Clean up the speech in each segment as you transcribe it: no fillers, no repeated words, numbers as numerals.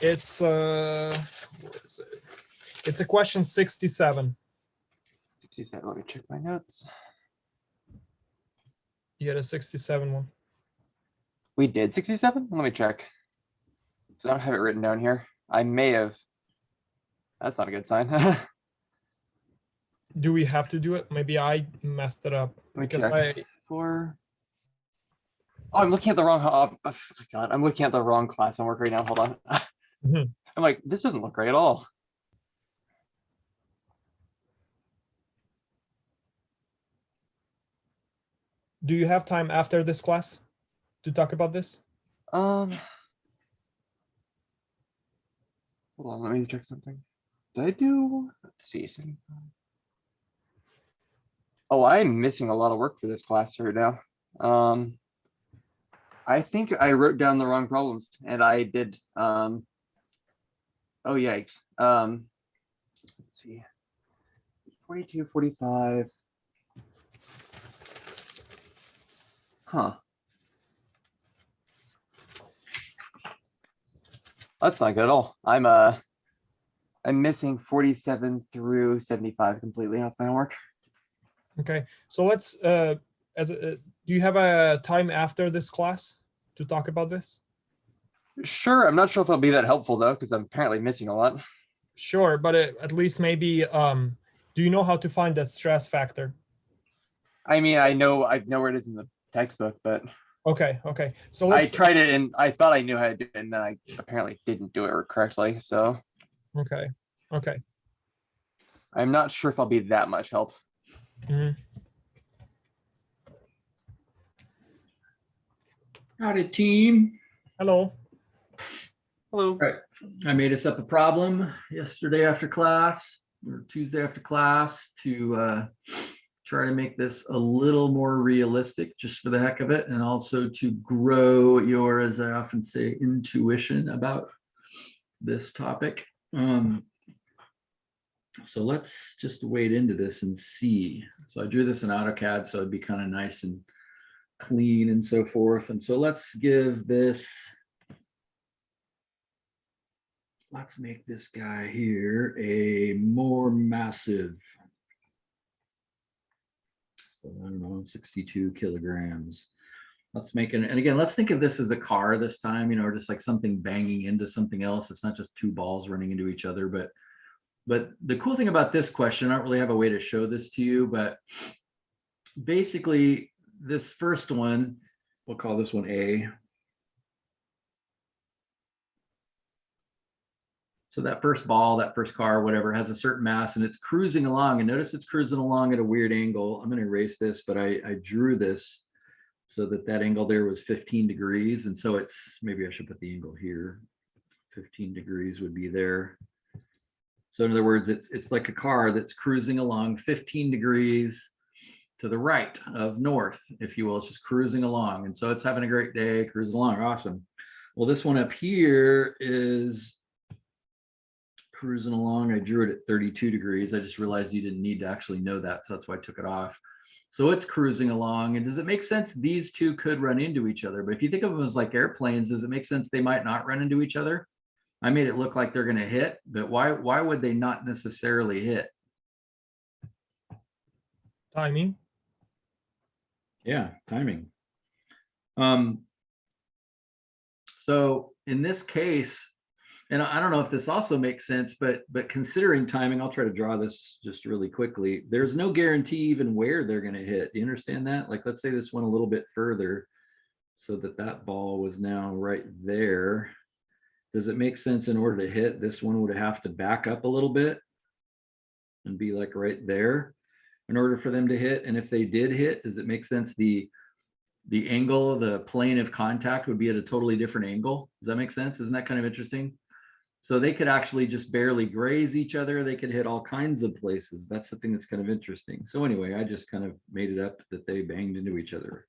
It's what is it? It's a question 67. 67. Let me check my notes. You had a 67 one. We did 67? Let me check. So I don't have it written down here. I may have. That's not a good sign. Do we have to do it? Maybe I messed it up Let me because check. Oh, I'm looking at the wrong. Oh my God, I'm looking at the wrong class homework right now. Hold on. Mhm. I'm like, this doesn't look right at all. Do you have time after this class to talk about this? Hold on, let me check something. Did I do? Let's see. Oh, I'm missing a lot of work for this class right now. I think I wrote down the wrong problems, and I did. Oh yikes. Let's see. 42, 45. Huh. That's not good at all. I'm missing 47 through 75 completely off my homework. Okay, so let's do you have a time after this class to talk about this? Sure, I'm not sure if it'll be that helpful though, because I'm apparently missing a lot. Sure, but at least maybe do you know how to find that stress factor? I mean, I know where it is in the textbook, but Okay. So I let's tried it and I thought I knew how to do it, and then I apparently didn't do it correctly. So okay. I'm not sure if I'll be that much help. Mhm. Howdy, team. Hello. Hello. All right, I made us up a problem yesterday after class or Tuesday after class to try to make this a little more realistic just for the heck of it, and also to grow your, as I often say, intuition about this topic. So let's just wade into this and see. So I drew this in AutoCAD, so it'd be kind of nice and clean and so forth. And so let's give this, let's make this guy here a more massive. So I don't know, 62 kilograms. Let's make it, and again, let's think of this as a car this time, or just like something banging into something else. It's not just two balls running into each other, but the cool thing about this question, I don't really have a way to show this to you, but basically this first one, we'll call this one A. So that first ball, that first car, whatever, has a certain mass and it's cruising along, and notice it's cruising along at a weird angle. I'm going to erase this, but I drew this so that angle there was 15 degrees. And so it's, maybe I should put the angle here. 15 degrees would be there. So in other words, it's like a car that's cruising along 15 degrees to the right of north, if you will. It's just cruising along. And so it's having a great day, cruising along. Awesome. Well, this one up here is cruising along. I drew it at 32 degrees. I just realized you didn't need to actually know that, so that's why I took it off. So it's cruising along. And does it make sense these two could run into each other? But if you think of them as like airplanes, does it make sense they might not run into each other? I made it look like they're going to hit, but why would they not necessarily hit? Timing. Yeah, timing. So in this case, and I don't know if this also makes sense, but considering timing, I'll try to draw this just really quickly. There's no guarantee even where they're going to hit. Do you understand that? Like, let's say this went a little bit further so that ball was now right there. Does it make sense in order to hit, this one would have to back up a little bit and be like right there in order for them to hit? And if they did hit, does it make sense the angle, the plane of contact would be at a totally different angle? Does that make sense? Isn't that kind of interesting? So they could actually just barely graze each other. They could hit all kinds of places. That's the thing that's kind of interesting. So anyway, I just kind of made it up that they banged into each other.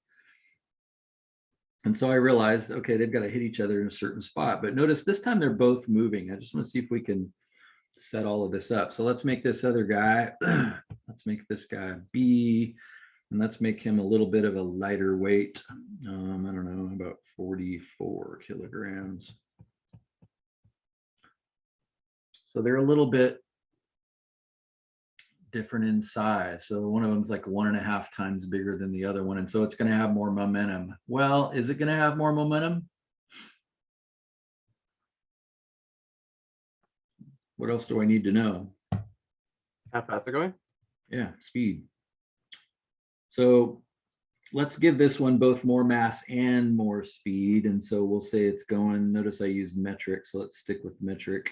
And so I realized, okay, they've got to hit each other in a certain spot. But notice this time they're both moving. I just want to see if we can set all of this up. So let's make this other guy, let's make this guy B, and let's make him a little bit of a lighter weight. I don't know, about 44 kilograms. So they're a little bit different in size. So one of them's like 1.5 times bigger than the other one. And so it's going to have more momentum. Well, is it going to have more momentum? What else do I need to know? How fast they're going? Yeah, speed. So let's give this one both more mass and more speed. And so we'll say it's going, notice I used metric. So let's stick with metric.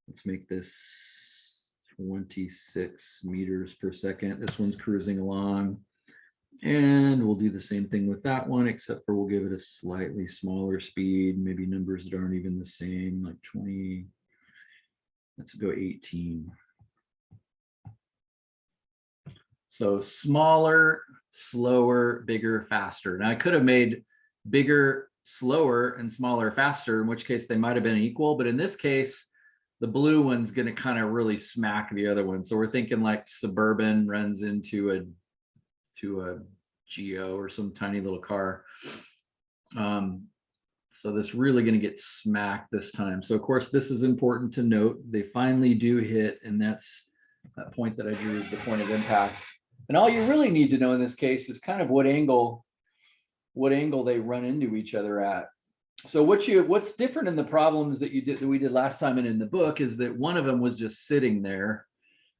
Let's make this 26 meters per second. This one's cruising along. And we'll do the same thing with that one, except for we'll give it a slightly smaller speed, maybe numbers that aren't even the same, like 20. Let's go 18. So smaller, slower, bigger, faster. Now I could have made bigger, slower, and smaller, faster, in which case they might have been equal. But in this case, the blue one's going to kind of really smack the other one. So we're thinking like Suburban runs into a Geo or some tiny little car. So this really going to get smacked this time. So of course, this is important to note. They finally do hit, and that's that point that I drew is the point of impact. And all you really need to know in this case is kind of what angle they run into each other at. So what's different in the problems that we did last time and in the book is that one of them was just sitting there.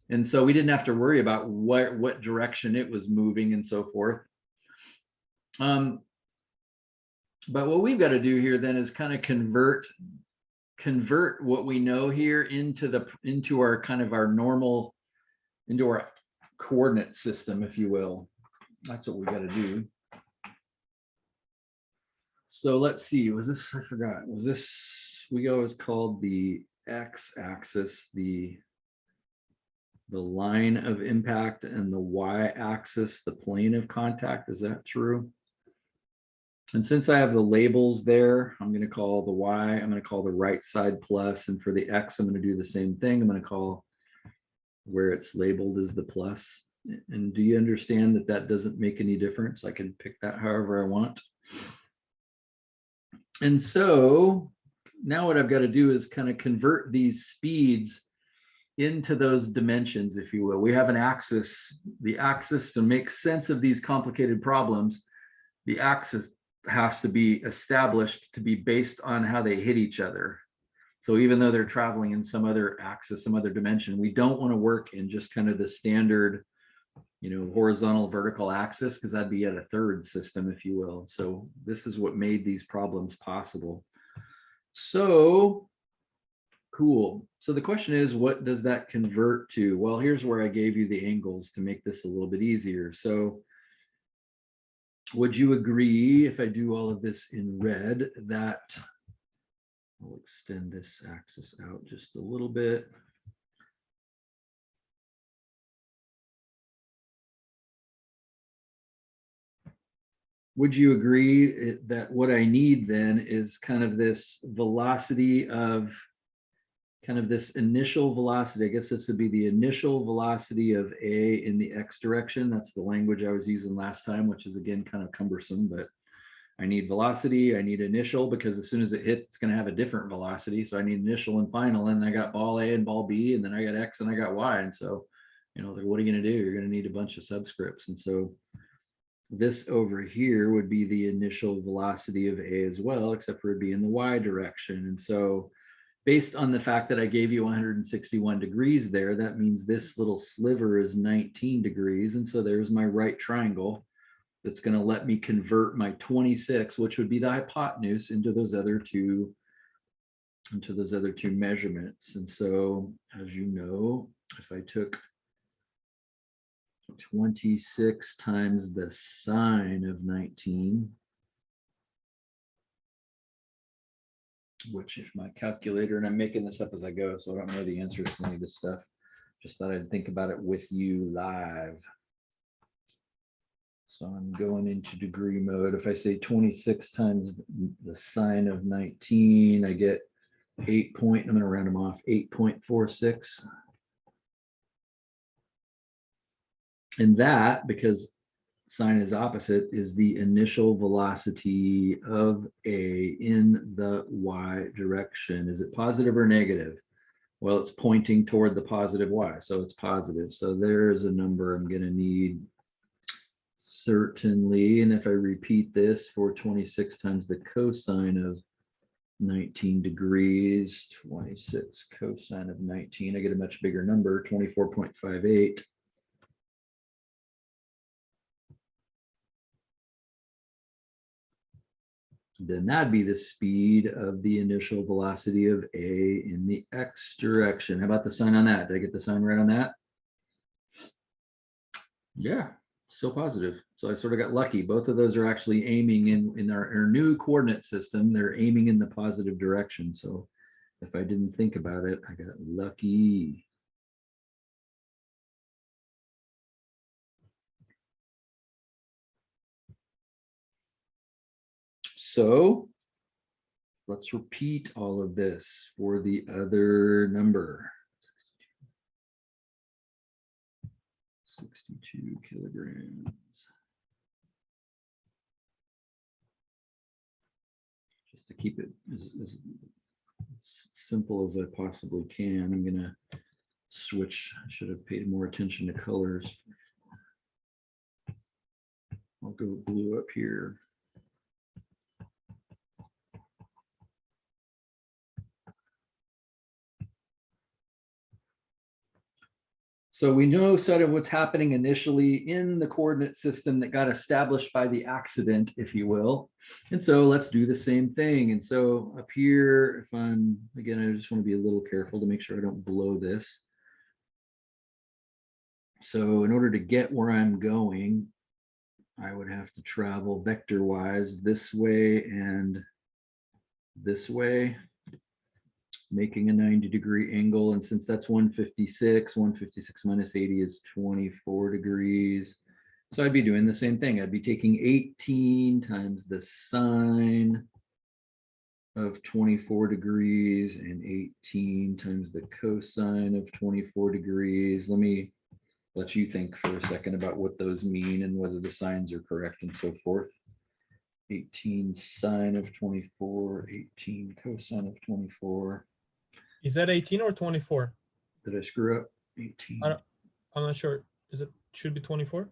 And so we didn't have to worry about what direction it was moving and so forth. But what we've got to do here then is kind of convert what we know here into our kind of our normal, into our coordinate system, if you will. That's what we got to do. So let's see, was this, I forgot, was this, we always called the x-axis the line of impact and the y-axis the plane of contact. Is that true? And since I have the labels there, I'm going to call the y, I'm going to call the right side plus, and for the x, I'm going to do the same thing. I'm going to call where it's labeled as the plus. And do you understand that that doesn't make any difference? I can pick that however I want. And so now what I've got to do is kind of convert these speeds into those dimensions, if you will. We have an axis. The axis, to make sense of these complicated problems, the axis has to be established to be based on how they hit each other. So even though they're traveling in some other axis, some other dimension, we don't want to work in just kind of the standard, horizontal vertical axis, because that'd be at a third system, if you will. So this is what made these problems possible. So cool. So the question is, what does that convert to? Well, here's where I gave you the angles to make this a little bit easier. So would you agree, if I do all of this in red, that I'll extend this axis out just a little bit. Would you agree that what I need then is kind of this velocity of kind of this initial velocity? I guess this would be the initial velocity of A in the X direction. That's the language I was using last time, which is again kind of cumbersome, but I need velocity, I need initial, because as soon as it hits, it's going to have a different velocity. So I need initial and final, and I got ball A and ball B, and then I got X and I got Y. And so, like, what are you going to do? You're going to need a bunch of subscripts. And so this over here would be the initial velocity of A as well, except for it'd be in the Y direction. And so based on the fact that I gave you 161 degrees there, that means this little sliver is 19 degrees. And so there's my right triangle that's going to let me convert my 26, which would be the hypotenuse, into those other two measurements. And so, as you know, if I took 26 times the sine of 19, which is my calculator, and I'm making this up as I go, so I don't know the answers to any of this stuff. Just thought I'd think about it with you live. So I'm going into degree mode. If I say 26 times the sine of 19, I get 8 point, I'm going to round them off, 8.46. And that, because sine is opposite, is the initial velocity of A in the Y direction. Is it positive or negative? Well, it's pointing toward the positive y, so it's positive. So there's a number I'm going to need. Certainly, and if I repeat this for 26 times the cosine of 19 degrees, 26 cosine of 19, I get a much bigger number, 24.58. Then that'd be the speed of the initial velocity of A in the x direction. How about the sign on that? Did I get the sign right on that? Yeah, so positive. So I sort of got lucky. Both of those are actually aiming in our new coordinate system. They're aiming in the positive direction. So if I didn't think about it, I got lucky. So let's repeat all of this for the other number. 62 kilograms. Just to keep it as simple as I possibly can, I'm gonna switch. I should have paid more attention to colors. I'll go blue up here. So we know sort of what's happening initially in the coordinate system that got established by the accident, if you will. And so let's do the same thing. And so up here, if I'm, again, I just want to be a little careful to make sure I don't blow this. So in order to get where I'm going, I would have to travel vector-wise this way and this way, making a 90-degree angle. And since that's 156, 156 minus 80 is 24 degrees. So I'd be doing the same thing. I'd be taking 18 times the sine of 24 degrees and 18 times the cosine of 24 degrees. Let me let you think for a second about what those mean and whether the signs are correct and so forth. 18 sine of 24, 18 cosine of 24. Is that 18 or 24? Did I screw up? 18. I'm not sure. Is it should be 24?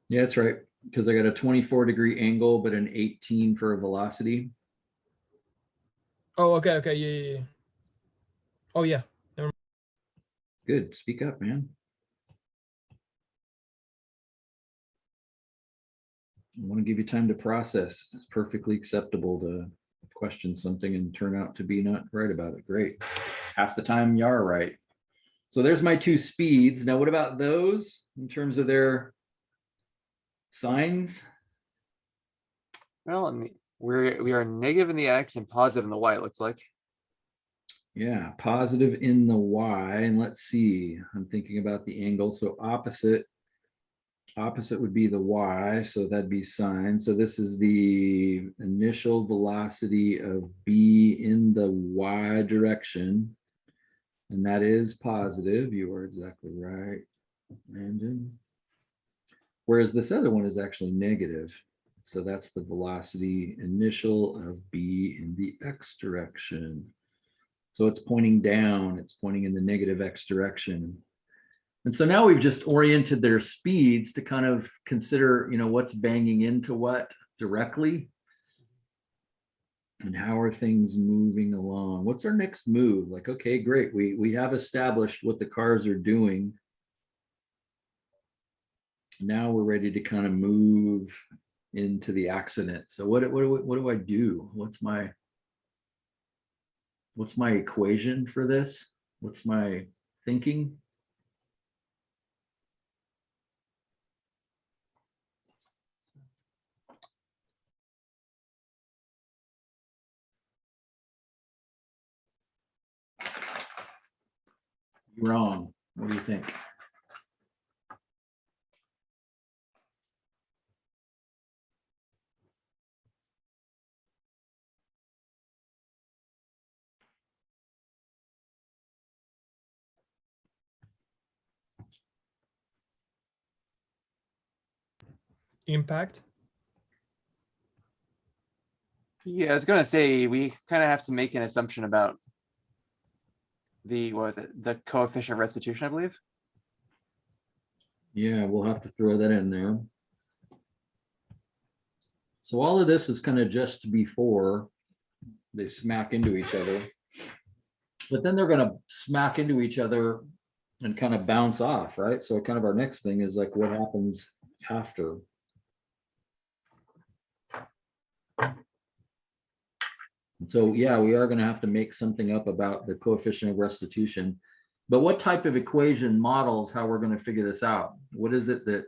Yeah, that's right. Because I got a 24-degree angle, but an 18 for a velocity. Oh, okay, okay, yeah. Oh, yeah. Good. Speak up, man. I want to give you time to process. It's perfectly acceptable to question something and turn out to be not right about it. Great. Half the time you are right. So there's my two speeds. Now, what about those in terms of their signs? Well, we are negative in the x and positive in the y, it looks like. Yeah, positive in the y. And let's see, I'm thinking about the angle. So opposite would be the y, so that'd be sine. So this is the initial velocity of B in the y direction. And that is positive. You are exactly right, Brandon. Whereas this other one is actually negative. So that's the velocity initial of B in the x direction. So it's pointing down, it's pointing in the negative x direction. And so now we've just oriented their speeds to kind of consider, you know, what's banging into what directly. And how are things moving along? What's our next move? Like, okay, great. We have established what the cars are doing. Now we're ready to kind of move into the accident. So what do I do? What's my equation for this? What's my thinking? Wrong. What do you think? Impact. Yeah, I was gonna say we kind of have to make an assumption about the, what was it, the coefficient restitution, I believe. Yeah, we'll have to throw that in there. So all of this is kind of just before they smack into each other. But then they're going to smack into each other and kind of bounce off, right? So kind of our next thing is like what happens after. So yeah, we are going to have to make something up about the coefficient of restitution. But what type of equation models how we're going to figure this out? What is it that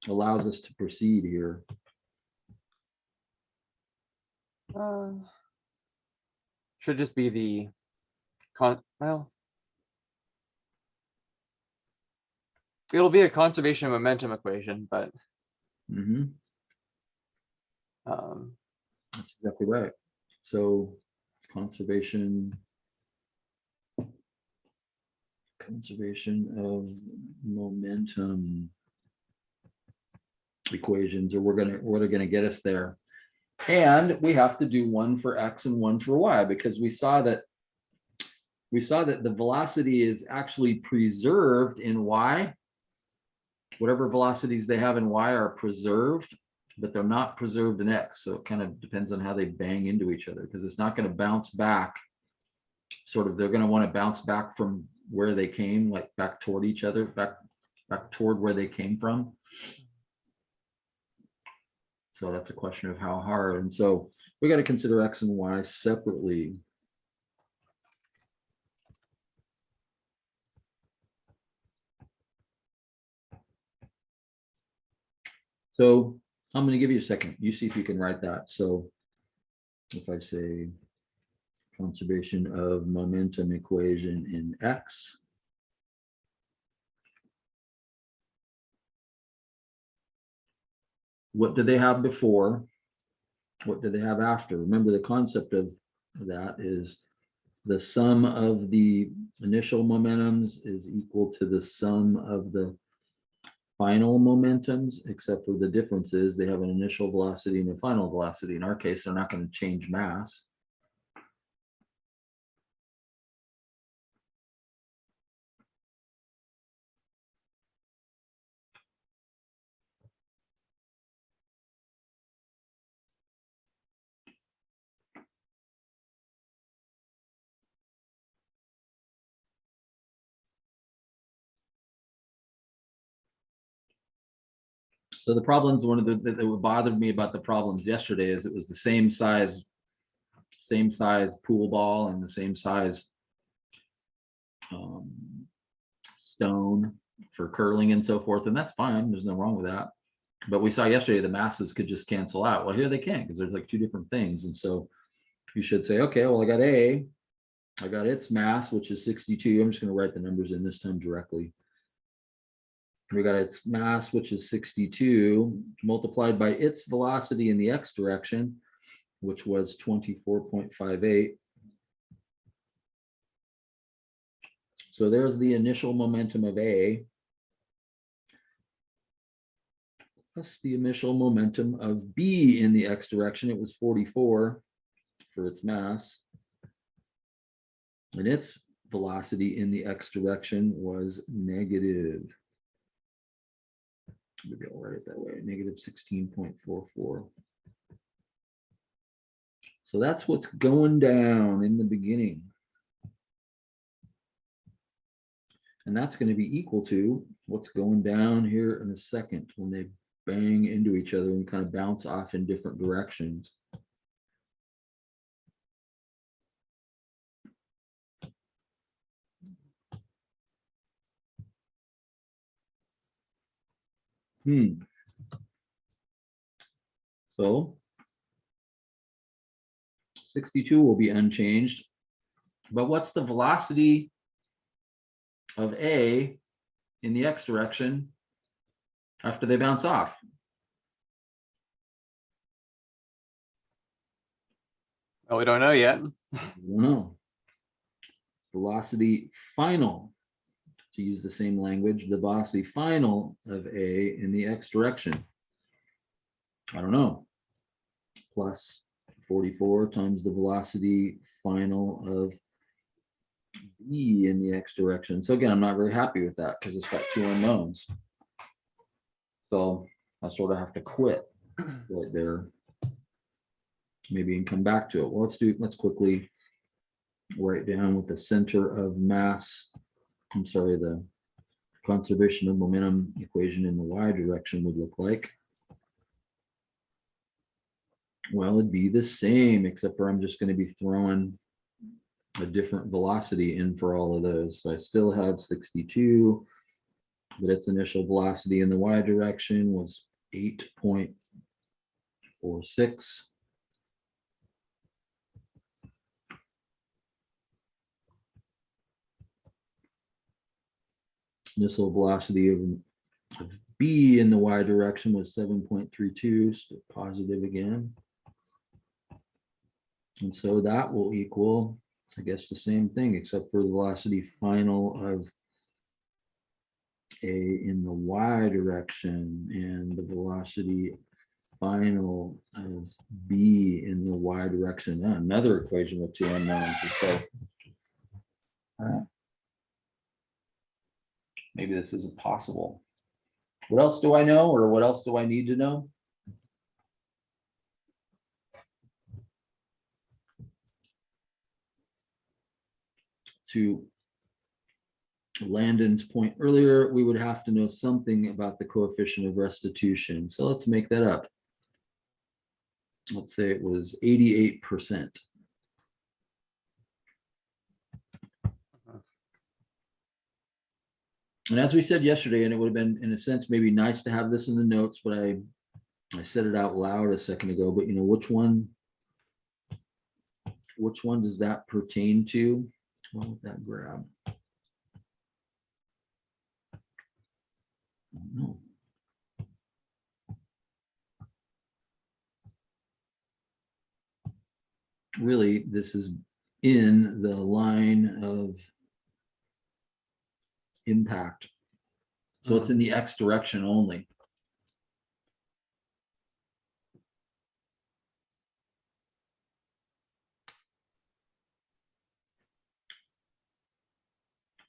allows us to proceed here? Should just be the well, it'll be a conservation of momentum equation, but Mhm. um, That's exactly right. So conservation of momentum equations, or what are going to get us there. And we have to do one for X and one for Y, because we saw that the velocity is actually preserved in Y. Whatever velocities they have in Y are preserved, but they're not preserved in X. So it kind of depends on how they bang into each other, because it's not going to bounce back. Sort of, they're going to want to bounce back from where they came, like back toward each other, back toward where they came from. So that's a question of how hard. And so we got to consider X and Y separately. So I'm going to give you a second. You see if you can write that. So if I say conservation of momentum equation in X, what did they have before? What did they have after? Remember, the concept of that is the sum of the initial momentums is equal to the sum of the final momentums, except for the difference is they have an initial velocity and a final velocity. In our case, they're not going to change mass. So the problems, one of the that bothered me about the problems yesterday is it was the same size pool ball and the same size stone for curling and so forth, and that's fine. There's no wrong with that. But we saw yesterday the masses could just cancel out. Well, here they can't, because there's like two different things. And so you should say, okay, well, I got its mass, which is 62. I'm just going to write the numbers in this time directly. We got its mass, which is 62, multiplied by its velocity in the X direction, which was 24.58. So there's the initial momentum of A, plus the initial momentum of B in the X direction. It was 44 for its mass. And its velocity in the X direction was negative. Maybe I'll write it that way, negative 16.44. So that's what's going down in the beginning. And that's going to be equal to what's going down here in a second when they bang into each other and kind of bounce off in different directions. So 62 will be unchanged. But what's the velocity of A in the X direction after they bounce off? well, we don't know yet. I don't know. Velocity final, to use the same language, the velocity final of A in the X direction. I don't know. Plus 44 times the velocity final of B in the X direction. So again, I'm not very happy with that because it's got two unknowns. So I sort of have to quit right there. Maybe and come back to it. Well, let's quickly write down what the center of mass, the conservation of momentum equation in the Y direction would look like. Well, it'd be the same, except for I'm just going to be throwing a different velocity in for all of those. So I still have 62, but its initial velocity in the Y direction was 8.46. Initial velocity of B in the Y direction was 7.32, so positive again. And so that will equal, I guess, the same thing, except for the velocity final of A in the Y direction and the velocity final of B in the Y direction. Another equation with two unknowns. So maybe this isn't possible. What else do I know, or what else do I need to know? To Landon's point earlier, we would have to know something about the coefficient of restitution. So let's make that up. Let's say it was 88%. And as we said yesterday, and it would have been, in a sense, maybe nice to have this in the notes, but I said it out loud a second ago, but which one does that pertain to? What would that grab? I don't know. Really, this is in the line of impact. So it's in the X direction only.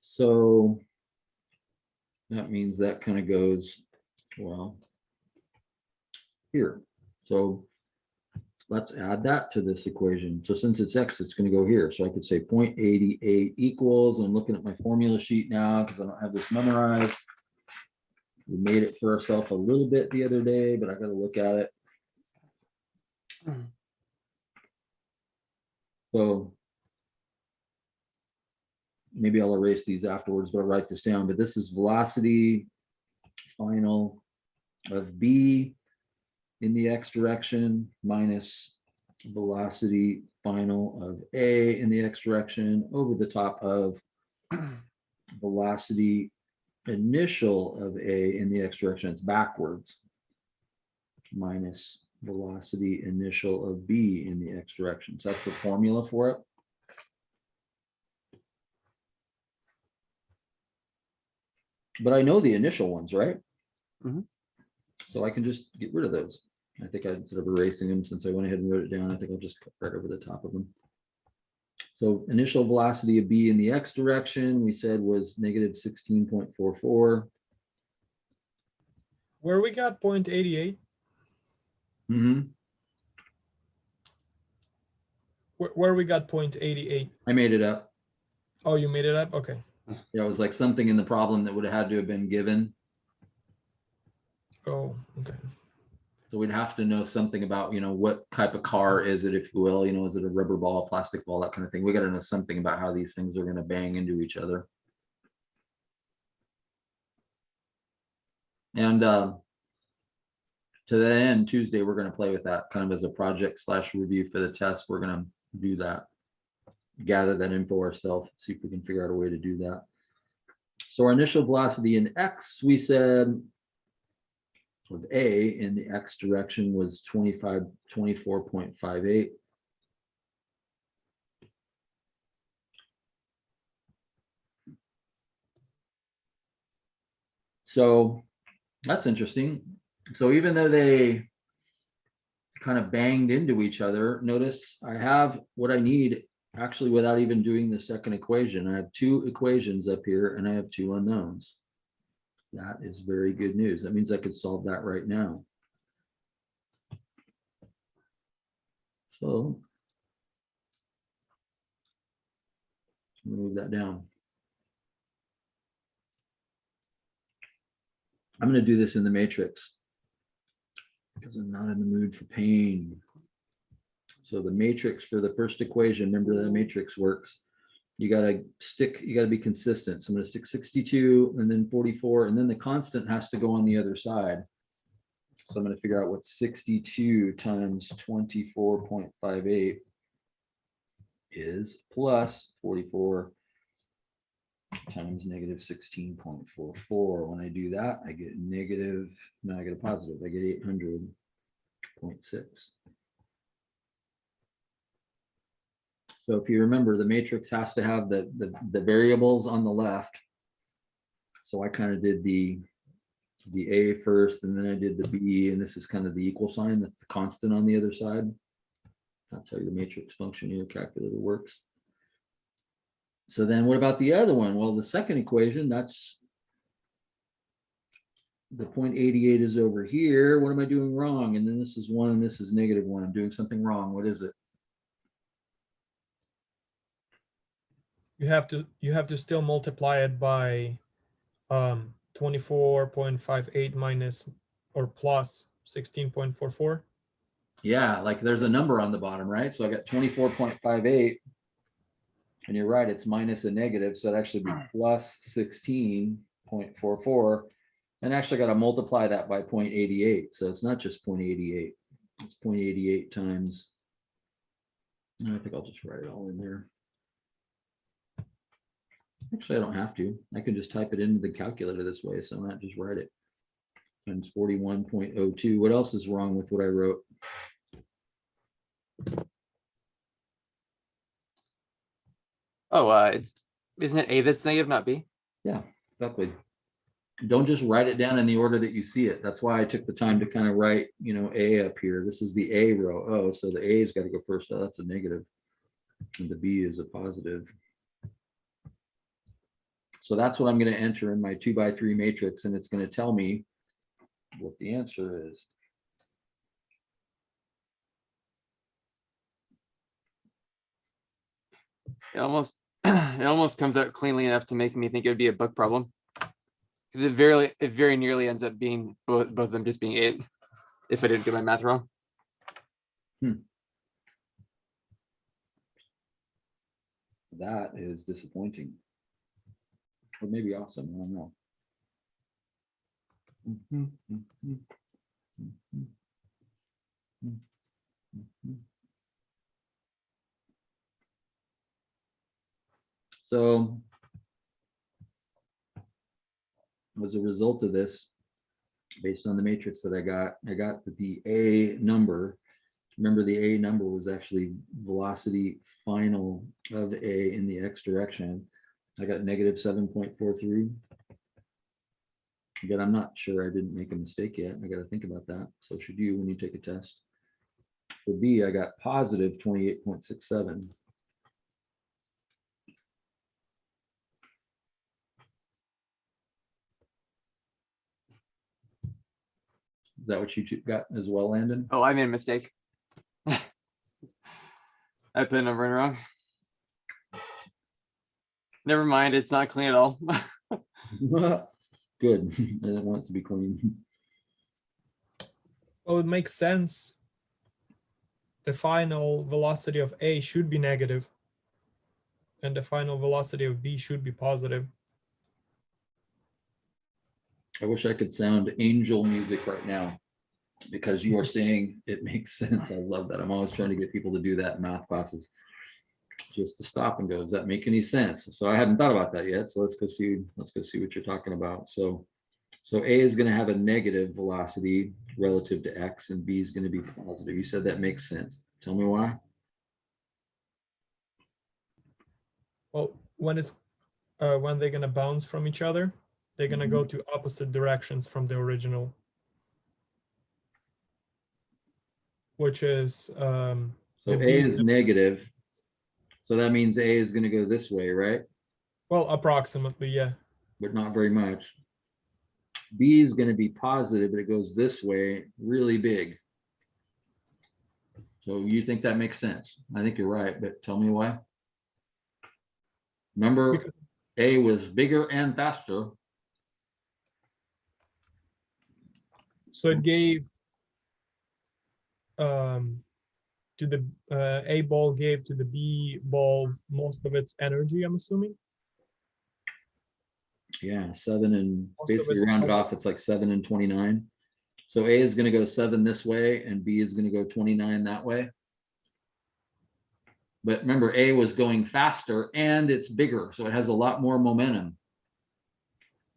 So that means that kind of goes, well, here. So let's add that to this equation. So since it's X, it's going to go here. So I could say 0.88 equals, I'm looking at my formula sheet now because I don't have this memorized. We made it for ourselves a little bit the other day, but I got to look at it. So maybe I'll erase these afterwards, but I'll write this down. But this is velocity final of B in the X direction minus velocity final of A in the X direction over the top of velocity initial of A in the X direction. It's backwards, minus velocity initial of B in the X direction. So that's the formula for it. But I know the initial ones, right? Mhm. So I can just get rid of those. I think instead of erasing them, since I went ahead and wrote it down, I think I'll just cut right over the top of them. So initial velocity of B in the X direction, we said was negative 16.44. Where we got 0.88? Mm-hmm. Where we got 0.88? I made it up. Oh, you made it up? Okay. Yeah, it was like something in the problem that would have had to have been given. Oh, okay. So we'd have to know something about, what type of car is it, if you will, is it a rubber ball, plastic ball, that kind of thing. We got to know something about how these things are going to bang into each other. And to that end, Tuesday, we're going to play with that kind of as a project / review for the test. We're going to do that, gather that info ourselves, see if we can figure out a way to do that. So our initial velocity in X, we said, with A in the X direction was 24.58. So that's interesting. So even though they kind of banged into each other, notice I have what I need Actually, without even doing the second equation, I have two equations up here and I have two unknowns. That is very good news. That means I could solve that right now. So move that down. I'm going to do this in the matrix because I'm not in the mood for pain. So the matrix for the first equation, remember the matrix works. You got to be consistent. So I'm going to stick 62 and then 44, and then the constant has to go on the other side. So I'm going to figure out what 62 times 24.58 is, plus 44 times negative 16.44. When I do that, I get negative, no, I get a positive, I get 800.6. So if you remember, the matrix has to have the variables on the left. So I kind of did the A first, and then I did the B, and this is kind of the equal sign. That's the constant on the other side. That's how your matrix function, your calculator works. So then what about the other one? Well, the second equation, that's the 0.88 is over here. What am I doing wrong? And then this is 1 and this is -1. I'm doing something wrong. What is it? You have to still multiply it by 24.58 minus or plus 16.44. Yeah, like there's a number on the bottom, right? So I got 24.58. And you're right, it's minus a negative, so it actually be plus 16.44. And actually got to multiply that by 0.88. So it's not just 0.88. It's 0.88 times. And I think I'll just write it all in there. Actually, I don't have to. I can just type it into the calculator this way, so I'm not just write it. Times 41.02. What else is wrong with what I wrote? Oh, isn't it A that's negative, not B? Yeah, exactly. Don't just write it down in the order that you see it. That's why I took the time to kind of write, you know, A up here. This is the A row. Oh, so the A has got to go first. Oh, that's a negative. And the B is a positive. So that's what I'm going to enter in my 2x3 matrix, and it's going to tell me what the answer is. It almost comes out cleanly enough to make me think it would be a book problem. Because it very nearly ends up being both of them just being 8, if I didn't get my math wrong. That is disappointing. Or maybe awesome. I don't know. So as a result of this, based on the matrix that I got the A number. Remember, the A number was actually velocity final of A in the X direction. I got negative 7.43. Again, I'm not sure I didn't make a mistake yet. I got to think about that. So should you when you take a test. For B, I got positive 28.67. Is that what you got as well, Landon? Oh, I made a mistake. I put the number in wrong. Never mind, it's not clean at all. Good. And it wants to be clean. Well, it makes sense. The final velocity of A should be negative, and the final velocity of B should be positive. I wish I could sound angel music right now, because you are saying it makes sense. I love that. I'm always trying to get people to do that in math classes, just to stop and go, does that make any sense? So I haven't thought about that yet. So let's go see what you're talking about. So A is going to have a negative velocity relative to X, and B is going to be positive. You said that makes sense. Tell me why. Well, when they're going to bounce from each other, they're going to go to opposite directions from the original, which is so A is negative. So that means A is going to go this way, right? Well, approximately, yeah. But not very much. B is going to be positive, but it goes this way, really big. So you think that makes sense? I think you're right, but tell me why. Remember, Because A was bigger and faster. so it gave to the A ball gave to the B ball most of its energy, I'm assuming. Yeah, 7 and Most of basically it's rounded power. off, it's like 7 and 29. So A is going to go 7 this way and B is going to go 29 that way. But remember, A was going faster and it's bigger, so it has a lot more momentum.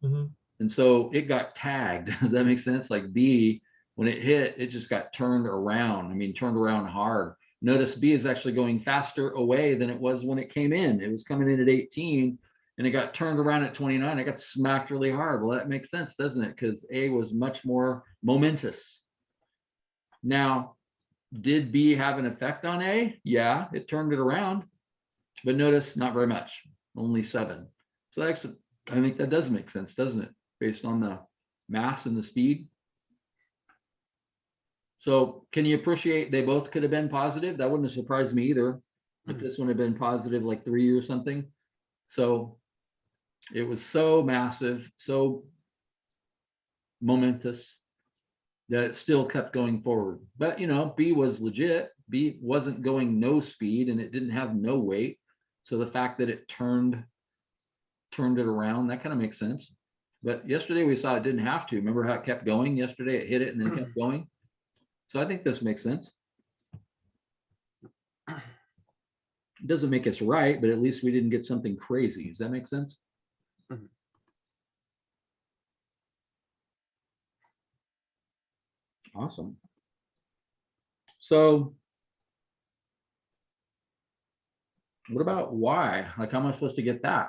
Mhm. And so it got tagged. Does that make sense? Like B, when it hit, it just got turned around. I mean, turned around hard. Notice B is actually going faster away than it was when it came in. It was coming in at 18 and it got turned around at 29. It got smacked really hard. Well, that makes sense, doesn't it? Because A was much more momentous. Now, did B have an effect on A? Yeah, it turned it around. But notice, not very much, only 7. So actually, I think that does make sense, doesn't it? Based on the mass and the speed. So can you appreciate they both could have been positive? That wouldn't have surprised me either. If this one had been positive like 3 or something. So it was so massive, so momentous that it still kept going forward. But you know, B was legit. B wasn't going no speed and it didn't have no weight. So the fact that it turned it around, that kind of makes sense. But yesterday we saw it didn't have to. Remember how it kept going? Yesterday it hit it and then kept going. So I think this makes sense. It doesn't make us right, but at least we didn't get something crazy. Does that make sense? Mhm. Awesome. So what about Y? Like, how am I supposed to get that?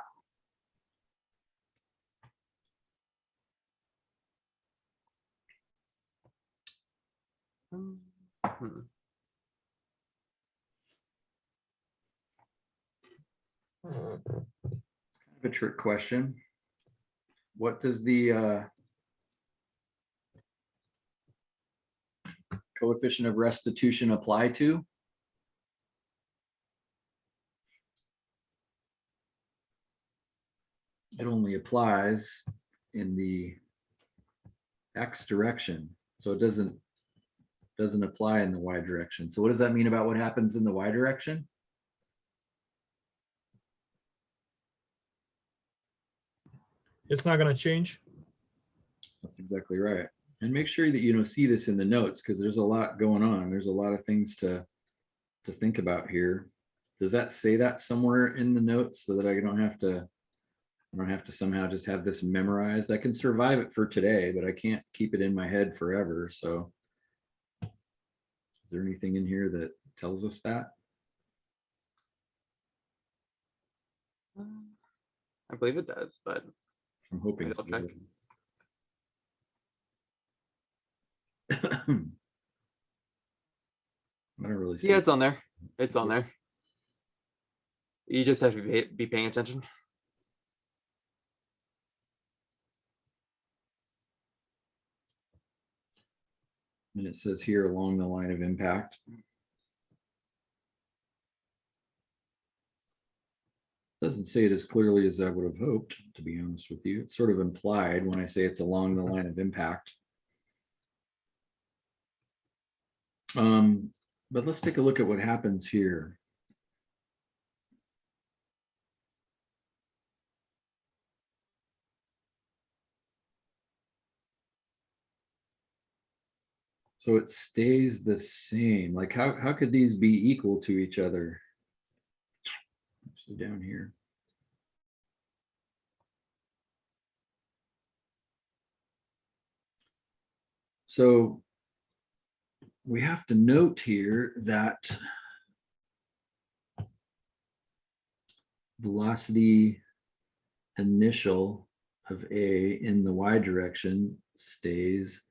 Mhm. A trick question. What does the coefficient of restitution apply to? It only applies in the X direction. So it doesn't apply in the Y direction. So what does that mean about what happens in the Y direction? It's not gonna change. That's exactly right. And make sure that you see this in the notes because there's a lot going on. There's a lot of things to think about here. Does that say that somewhere in the notes so that I don't have to somehow just have this memorized? I can survive it for today, but I can't keep it in my head forever. So is there anything in here that tells us that? I believe it does, but I'm hoping I'll check. I don't really see Yeah, it's on there. It's on there. You just have to be paying attention. And it says here along the line of impact. Doesn't say it as clearly as I would have hoped, to be honest with you. It's sort of implied when I say it's along the line of impact. But let's take a look at what happens here. So it stays the same. Like how could these be equal to each other? Actually down here. So we have to note here that velocity initial of A in the Y direction stays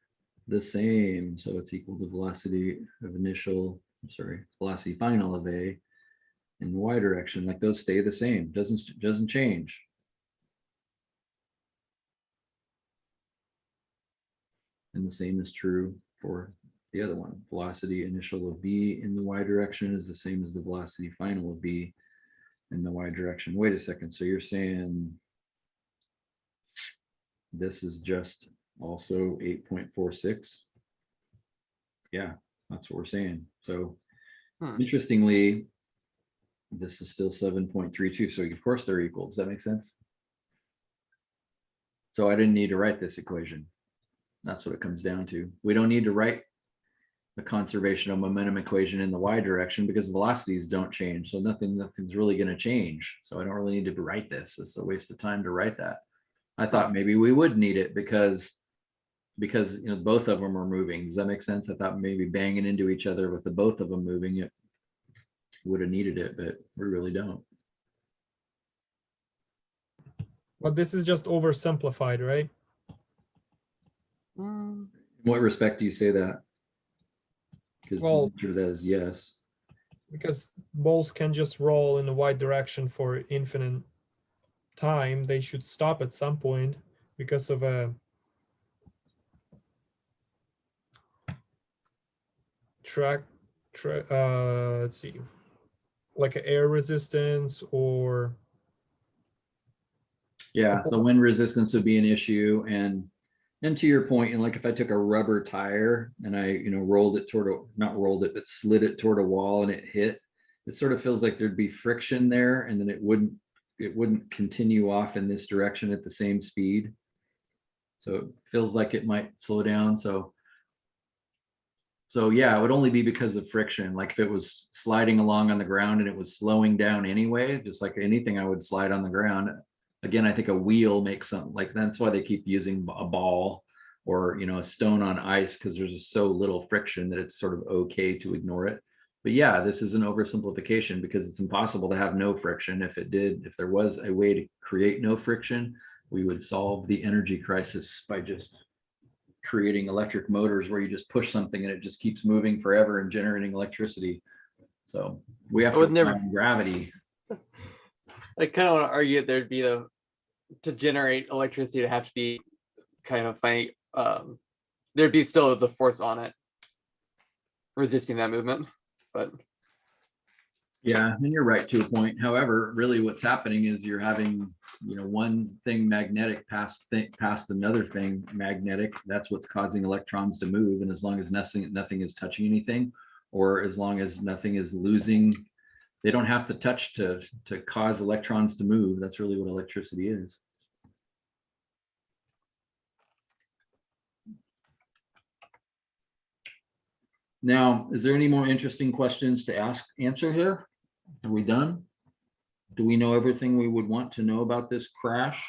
the same. So it's equal to velocity of initial, I'm sorry, velocity final of A in the y direction, like those stay the same, doesn't change. And the same is true for the other one. Velocity initial of b in the y direction is the same as the velocity final of b in the y direction. Wait a second, so you're saying this is just also 8.46? Yeah, that's what we're saying. So interestingly, this is still 7.32. So of course they're equal. Does that make sense? So I didn't need to write this equation. That's what it comes down to. We don't need to write the conservation of momentum equation in the y direction because velocities don't change. So nothing's really going to change. So I don't really need to write this. It's a waste of time to write that. I thought maybe we would need it because you know both of them are moving. Does that make sense? I thought maybe banging into each other with the both of them moving, it would have needed it, but we really don't. But this is just oversimplified, right? In what respect do you say that? Because Well, the answer to that is yes. Because balls can just roll in the y direction for infinite time. They should stop at some point because of a let's see, like an air resistance or Yeah, so wind resistance would be an issue, and to your point, and like if I took a rubber tire and I rolled it toward not rolled it, but slid it toward a wall and it hit, it sort of feels like there'd be friction there, and then it wouldn't continue off in this direction at the same speed. So it feels like it might slow down. So yeah, it would only be because of friction. Like if it was sliding along on the ground and it was slowing down anyway, just like anything I would slide on the ground. Again, I think a wheel makes something like that's why they keep using a ball or a stone on ice, because there's just so little friction that it's sort of okay to ignore it. But yeah, this is an oversimplification because it's impossible to have no friction. If there was a way to create no friction, we would solve the energy crisis by just creating electric motors where you just push something and it just keeps moving forever and generating electricity. So we have to rely on gravity. I kind of want to argue that there'd be to generate electricity to have to be kind of funny. There'd be still the force on it resisting that movement, but yeah, and you're right to a point. However, really what's happening is you're having one thing magnetic past another thing magnetic. That's what's causing electrons to move, and as long as nothing is touching anything, or as long as nothing is losing, they don't have to touch to cause electrons to move. That's really what electricity is. Now, is there any more interesting questions to answer here? Are we done? Do we know everything we would want to know about this crash?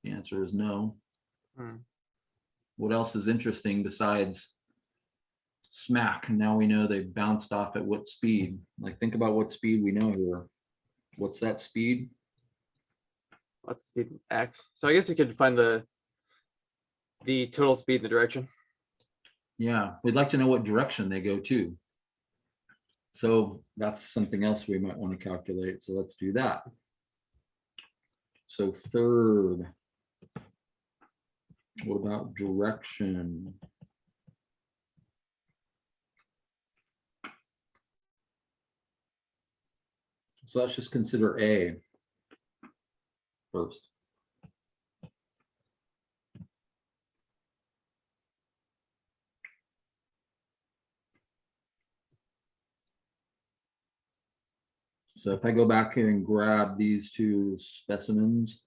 The answer is no. What else is interesting besides smack? Now we know they bounced off at what speed. Like think about what speed we know here. What's that speed? let's see x. So I guess we could find the total speed in the direction. Yeah, we'd like to know what direction they go to. So that's something else we might want to calculate. So let's do that. So third, what about direction? So let's just consider A first. So if I go back here and grab these two specimens,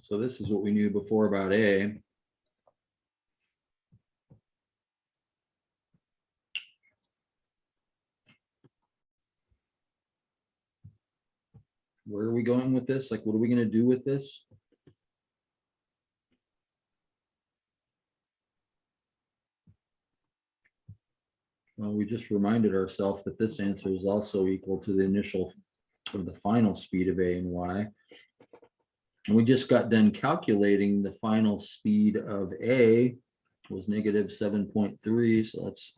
so this is what we knew before about A. Where are we going with this? Like, what are we going to do with this? Well, we just reminded ourselves that this answer is also equal to the initial or the final speed of A and Y. And we just got done calculating the final speed of A was negative 7.3. So let's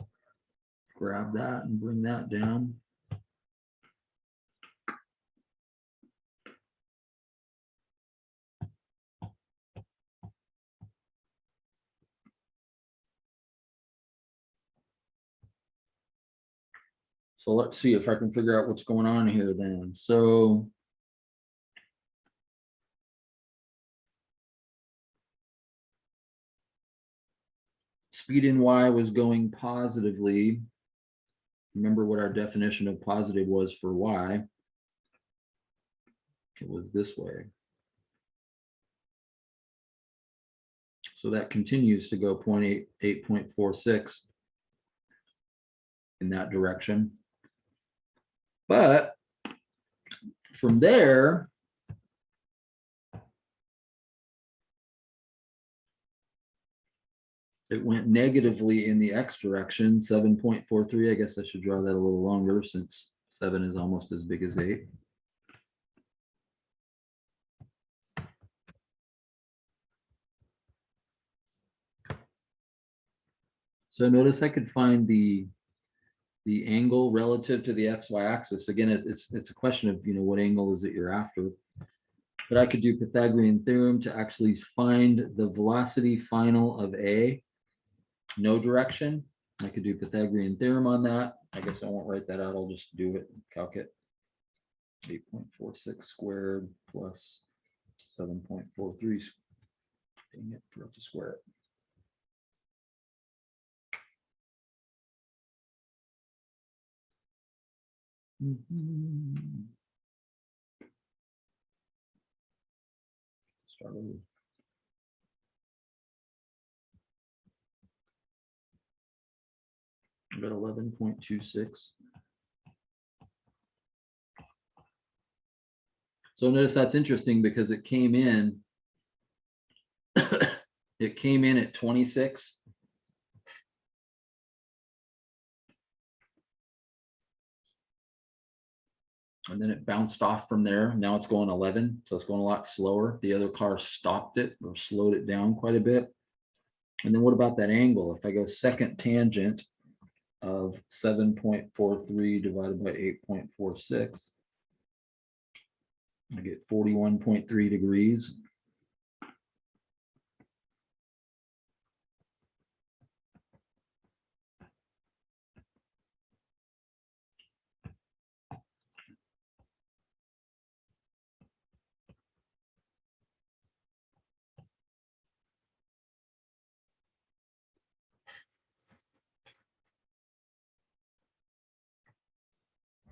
grab that and bring that down. So let's see if I can figure out what's going on here then. So speed in Y was going positively. Remember what our definition of positive was for Y. It was this way. So that continues to go 8.46 in that direction. But from there, it went negatively in the X direction, 7.43. I guess I should draw that a little longer since 7 is almost as big as 8. So notice I could find the angle relative to the XY axis. Again, it's a question of, what angle is it you're after. But I could do Pythagorean theorem to actually find the velocity final of A, no direction. I could do Pythagorean theorem on that. I guess I won't write that out. I'll just do it, calc it. 8.46 squared plus 7.43. Dang it, forgot to square it. Start over. I got 11.26. So notice that's interesting because it came in, it came in at 26. And then it bounced off from there. Now it's going 11. So it's going a lot slower. The other car stopped it or slowed it down quite a bit. And then what about that angle? If I go second tangent of 7.43 divided by 8.46, I get 41.3 degrees.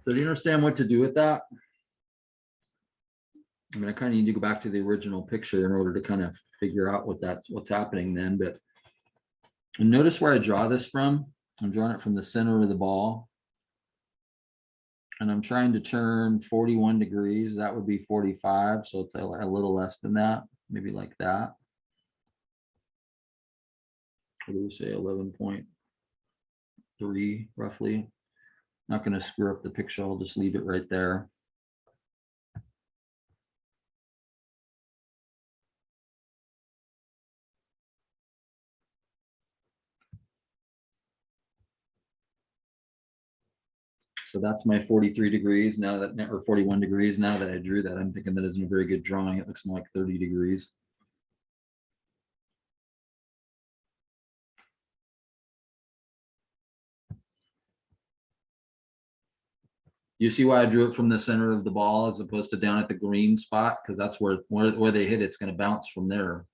So do you understand what to do with that? I mean, I kind of need to go back to the original picture in order to kind of figure out what's happening then. But notice where I draw this from. I'm drawing it from the center of the ball. And I'm trying to turn 41 degrees. That would be 45. So it's a little less than that, maybe like that. What do we say, 11.3 roughly? Not going to screw up the picture. I'll just leave it right there. So that's my 43 degrees now that, or 41 degrees now that I drew that. I'm thinking that isn't a very good drawing. It looks more like 30 degrees. You see why I drew it from the center of the ball as opposed to down at the green spot? Because that's where they hit, it's going to bounce from there.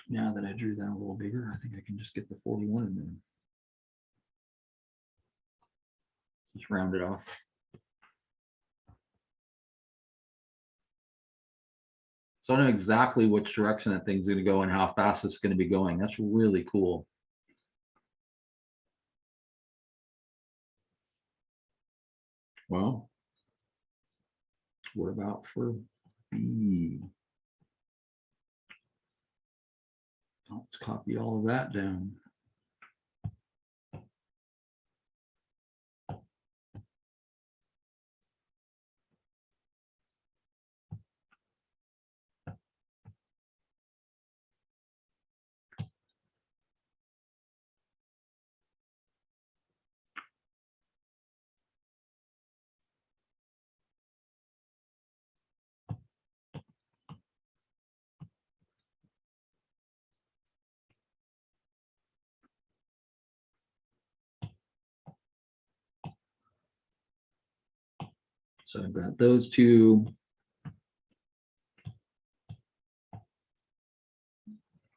Now that I drew that a little bigger, I think I can just get the 41 in there. Just round it off. So I know exactly which direction that thing's going to go and how fast it's going to be going. That's really cool. Well, what about for B? Let's copy all of that down. So I've got those two.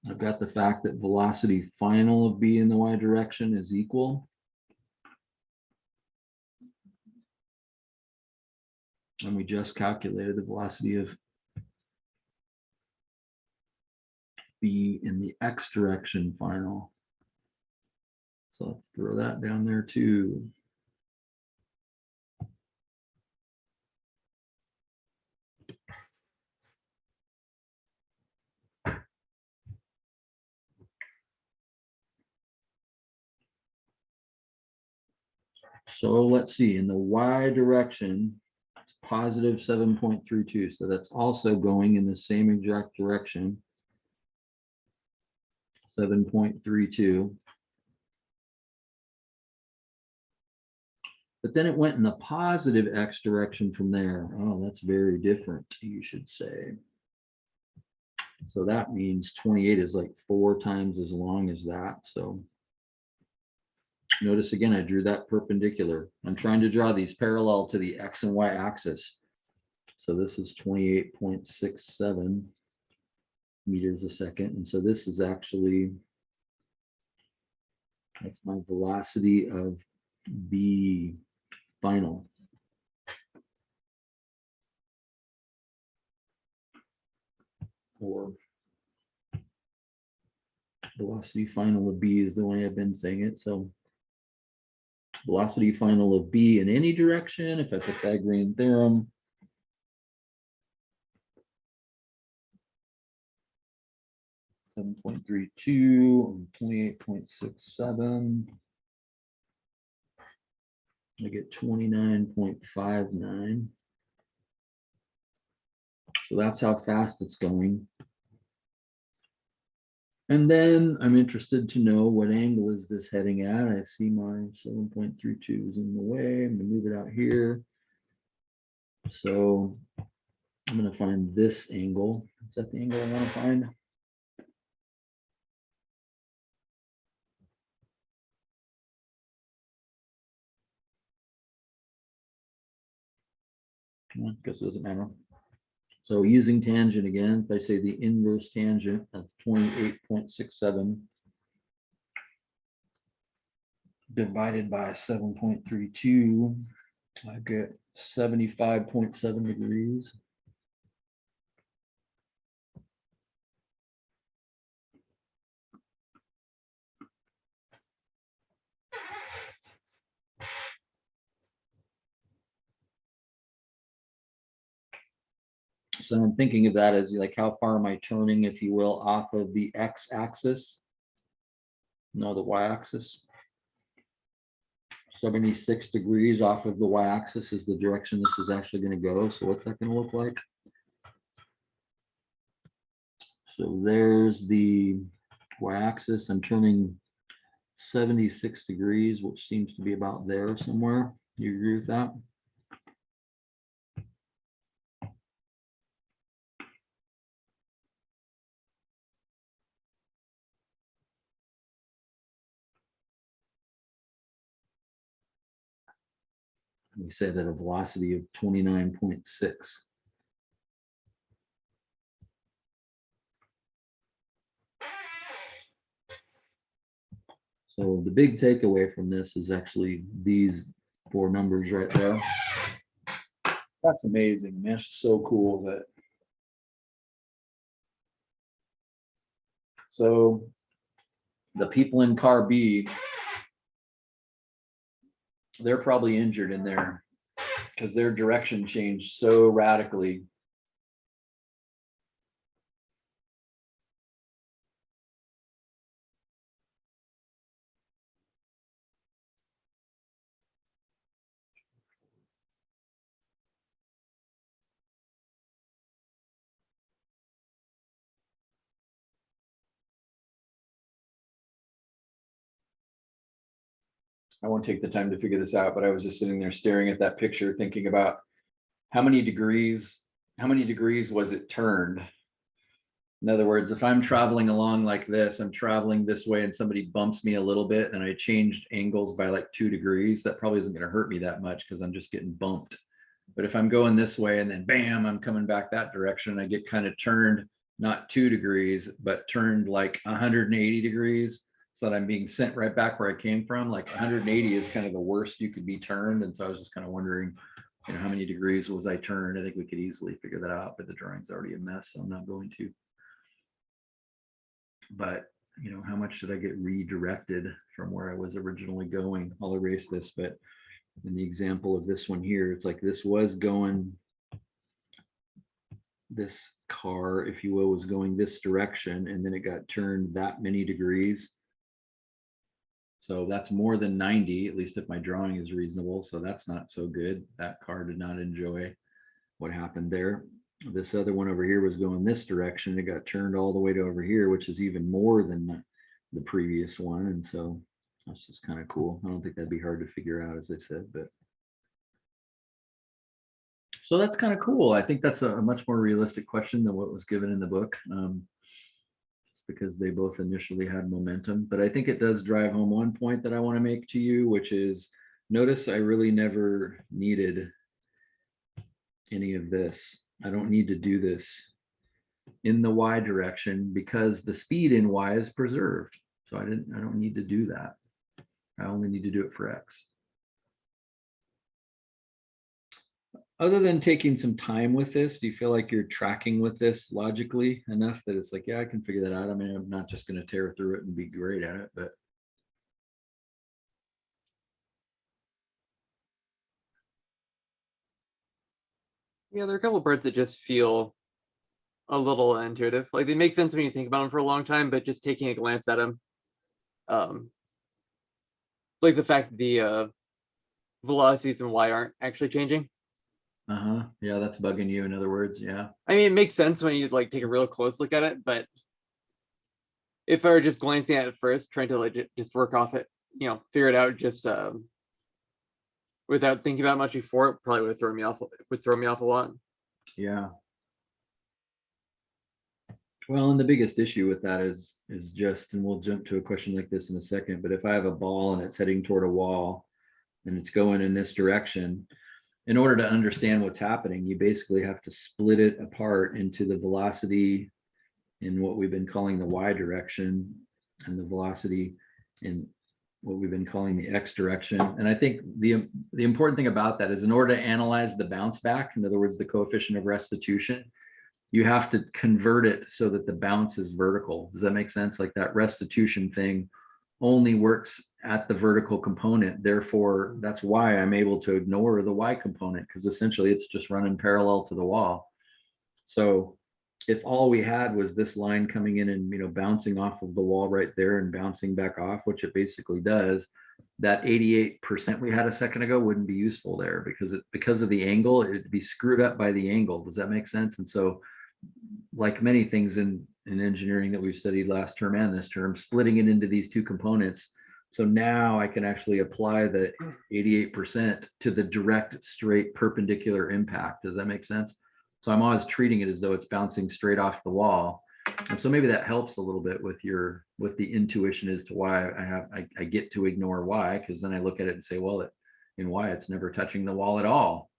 I've got the fact that velocity final of B in the y direction is equal. And we just calculated the velocity of B in the x direction final. So let's throw that down there too. So let's see, in the y direction, it's positive 7.32. So that's also going in the same exact direction. 7.32. But then it went in the positive x direction from there. Oh, that's very different, you should say. So that means 28 is like 4 times as long as that. So notice again, I drew that perpendicular. I'm trying to draw these parallel to the x and y axis. So this is 28.67 meters a second. And so this is actually, that's my velocity of B final. Or velocity final of B is the way I've been saying it. So velocity final of B in any direction, if I Pythagorean theorem, (7.32) 28.67. I get 29.59. So that's how fast it's going. And then I'm interested to know what angle is this heading at. I see my 7.32 is in the way. I'm going to move it out here. So I'm going to find this angle. Is that the angle I want to find? I guess it doesn't matter. So using tangent again, if I say the inverse tangent of 28.67 divided by 7.32, I get 75.7 degrees. So I'm thinking of that as like, how far am I turning, if you will, off of the x-axis? No, the y-axis. 76 degrees off of the y-axis is the direction this is actually going to go. So what's that going to look like? So there's the y-axis. I'm turning 76 degrees, which seems to be about there somewhere. You agree with that? We said at a velocity of 29.6. So the big takeaway from this is actually these 4 numbers right there. That's amazing, man. It's so cool that. So the people in car B, they're probably injured in there because their direction changed so radically. I won't take the time to figure this out, but I was just sitting there staring at that picture, thinking about how many degrees was it turned? In other words, if I'm traveling along like this, I'm traveling this way and somebody bumps me a little bit and I changed angles by like 2 degrees, that probably isn't going to hurt me that much because I'm just getting bumped. But if I'm going this way and then bam, I'm coming back that direction, I get kind of turned, not 2 degrees, but turned like 180 degrees, so that I'm being sent right back where I came from. Like 180 is kind of the worst you could be turned. And so I was just kind of wondering, you know, how many degrees was I turned? I think we could easily figure that out, but the drawing's already a mess, so I'm not going to. But you know, how much did I get redirected from where I was originally going? I'll erase this, but in the example of this one here, it's like this was going, this car, if you will, was going this direction, and then it got turned that many degrees. So that's more than 90, at least if my drawing is reasonable. So that's not so good. That car did not enjoy what happened there. This other one over here was going this direction. It got turned all the way to over here, which is even more than the previous one. And so that's just kind of cool. I don't think that'd be hard to figure out, as I said, but. So that's kind of cool. I think that's a much more realistic question than what was given in the book, because they both initially had momentum. But I think it does drive home one point that I want to make to you, which is, notice I really never needed any of this. I don't need to do this in the Y direction because the speed in Y is preserved. So I don't need to do that. I only need to do it for X. Other than taking some time with this, do you feel like you're tracking with this logically enough that it's like, yeah, I can figure that out? I mean, I'm not just going to tear through it and be great at it, but. Yeah, there are a couple parts that just feel a little intuitive. Like they make sense when you think about them for a long time, but just taking a glance at them, like the fact that the velocities in Y aren't actually changing. Yeah, that's bugging you, in other words. Yeah. I mean, it makes sense when you like take a real close look at it, but if I were just glancing at it first, trying to like just work off it, you know, figure it out just without thinking about it much before, it probably would throw me off. Would throw me off a lot. Yeah. Well, and the biggest issue with that is just, and we'll jump to a question like this in a second, but if I have a ball and it's heading toward a wall and it's going in this direction, in order to understand what's happening, you basically have to split it apart into the velocity in what we've been calling the Y direction and the velocity in what we've been calling the X direction. And I think the important thing about that is, in order to analyze the bounce back, in other words, the coefficient of restitution, you have to convert it so that the bounce is vertical. Does that make sense? Like that restitution thing only works at the vertical component. Therefore, that's why I'm able to ignore the Y component, because essentially it's just running parallel to the wall. So if all we had was this line coming in and, you know, bouncing off of the wall right there and bouncing back off, which it basically does, that 88% we had a second ago wouldn't be useful there, because of the angle, it'd be screwed up by the angle. Does that make sense? And so, like many things in engineering that we've studied last term and this term, splitting it into these two components. So now I can actually apply the 88% to the direct, straight, perpendicular impact. Does that make sense? So I'm always treating it as though it's bouncing straight off the wall. And so maybe that helps a little bit with the intuition as to why I get to ignore Y, because then I look at it and say, well, in Y, it's never touching the wall at all.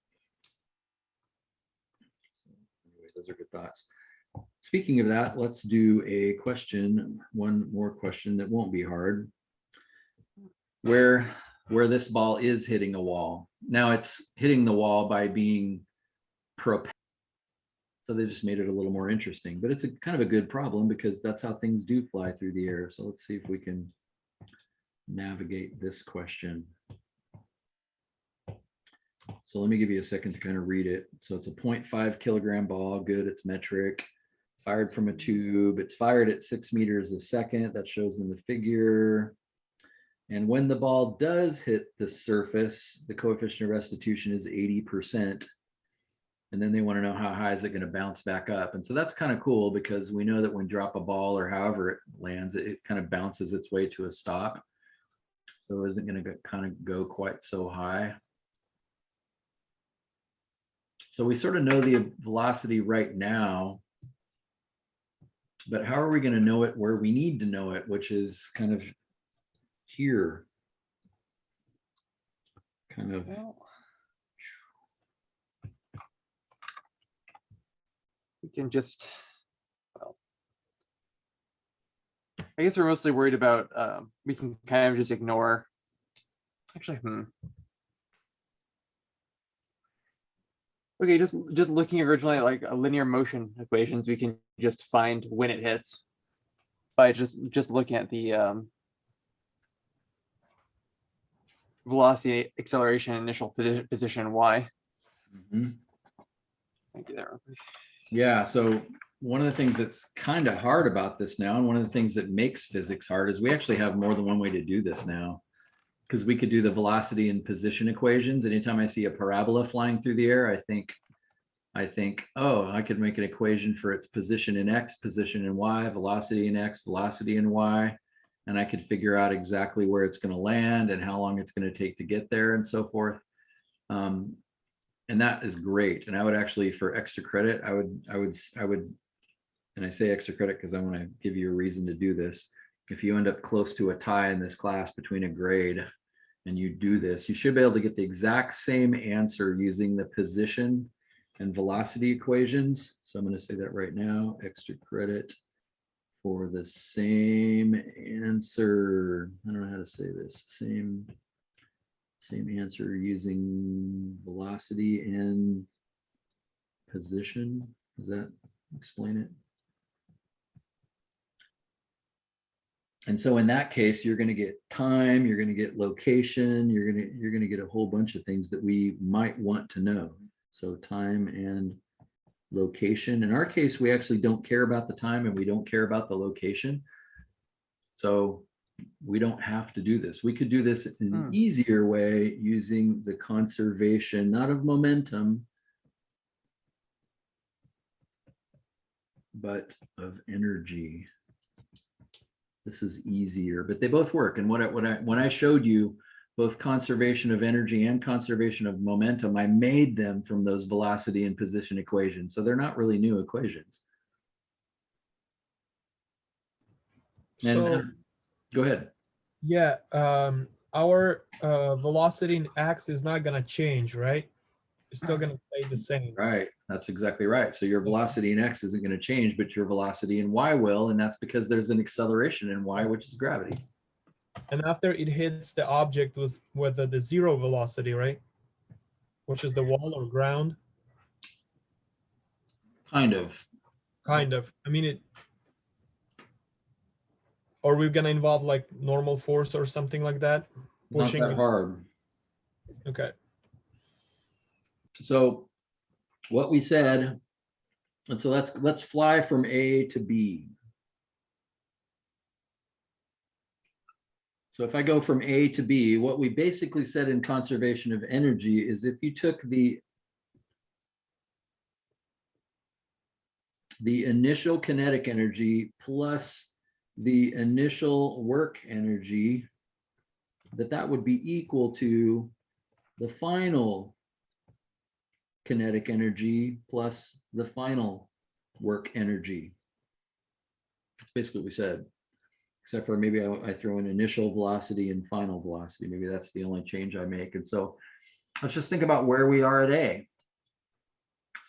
Anyway, those are good thoughts. Speaking of that, let's do a question, one more question that won't be hard. Where this ball is hitting a wall. Now it's hitting the wall by being propelled. So they just made it a little more interesting, but it's a kind of a good problem because that's how things do fly through the air. So let's see if we can navigate this question. So let me give you a second to kind of read it. So it's a 0.5 kilogram ball. Good, it's metric. Fired from a tube. It's fired at 6 meters a second. That shows in the figure. And when the ball does hit the surface, the coefficient of restitution is 80%. And then they want to know how high is it going to bounce back up. And so that's kind of cool, because we know that when you drop a ball or however it lands, it kind of bounces its way to a stop. So it isn't going to kind of go quite so high. So we sort of know the velocity right now, but how are we going to know it where we need to know it, which is kind of here. Kind of. We can just, well, I guess we're mostly worried about, we can kind of just ignore, actually, Okay, just looking originally at like a linear motion equations, we can just find when it hits by just looking at the velocity, acceleration, initial position y. Mhm. Thank you there. Yeah, so one of the things that's kind of hard about this now, and one of the things that makes physics hard, is we actually have more than one way to do this now. Because we could do the velocity and position equations. Anytime I see a parabola flying through the air, I think, oh, I could make an equation for its position in x, position in y, velocity in x, velocity in y, and I could figure out exactly where it's going to land and how long it's going to take to get there and so forth. And that is great. And I would actually, for extra credit, I would, and I say extra credit because I want to give you a reason to do this. If you end up close to a tie in this class between a grade and you do this, you should be able to get the exact same answer using the position and velocity equations. So I'm going to say that right now, extra credit for the same answer. I don't know how to say this. Same answer using velocity and position. Does that explain it? And so in that case, you're going to get time, you're going to get location, you're going to get a whole bunch of things that we might want to know. So time and location. In our case, we actually don't care about the time and we don't care about the location. So we don't have to do this. We could do this in an easier way using the conservation, not of momentum, but of energy. This is easier, but they both work. And when I showed you both conservation of energy and conservation of momentum, I made them from those velocity and position equations. So they're not really new equations. So go ahead. yeah, our velocity in x is not going to change, right? It's still going to stay the same. Right. That's exactly right. So your velocity in x isn't going to change, but your velocity in y will. And that's because there's an acceleration in y, which is gravity. And after it hits the object with the zero velocity, right? Which is the wall or ground. Kind of. Kind of. I mean, it. Or we're going to involve like normal force or something like that. Pushing. Not that hard. Okay. So what we said, and so let's fly from A to B. So if I go from A to B, what we basically said in conservation of energy is if you took the initial kinetic energy plus the initial work energy, that would be equal to the final kinetic energy plus the final work energy. That's basically what we said, except for maybe I throw in initial velocity and final velocity. Maybe that's the only change I make. And so let's just think about where we are at A.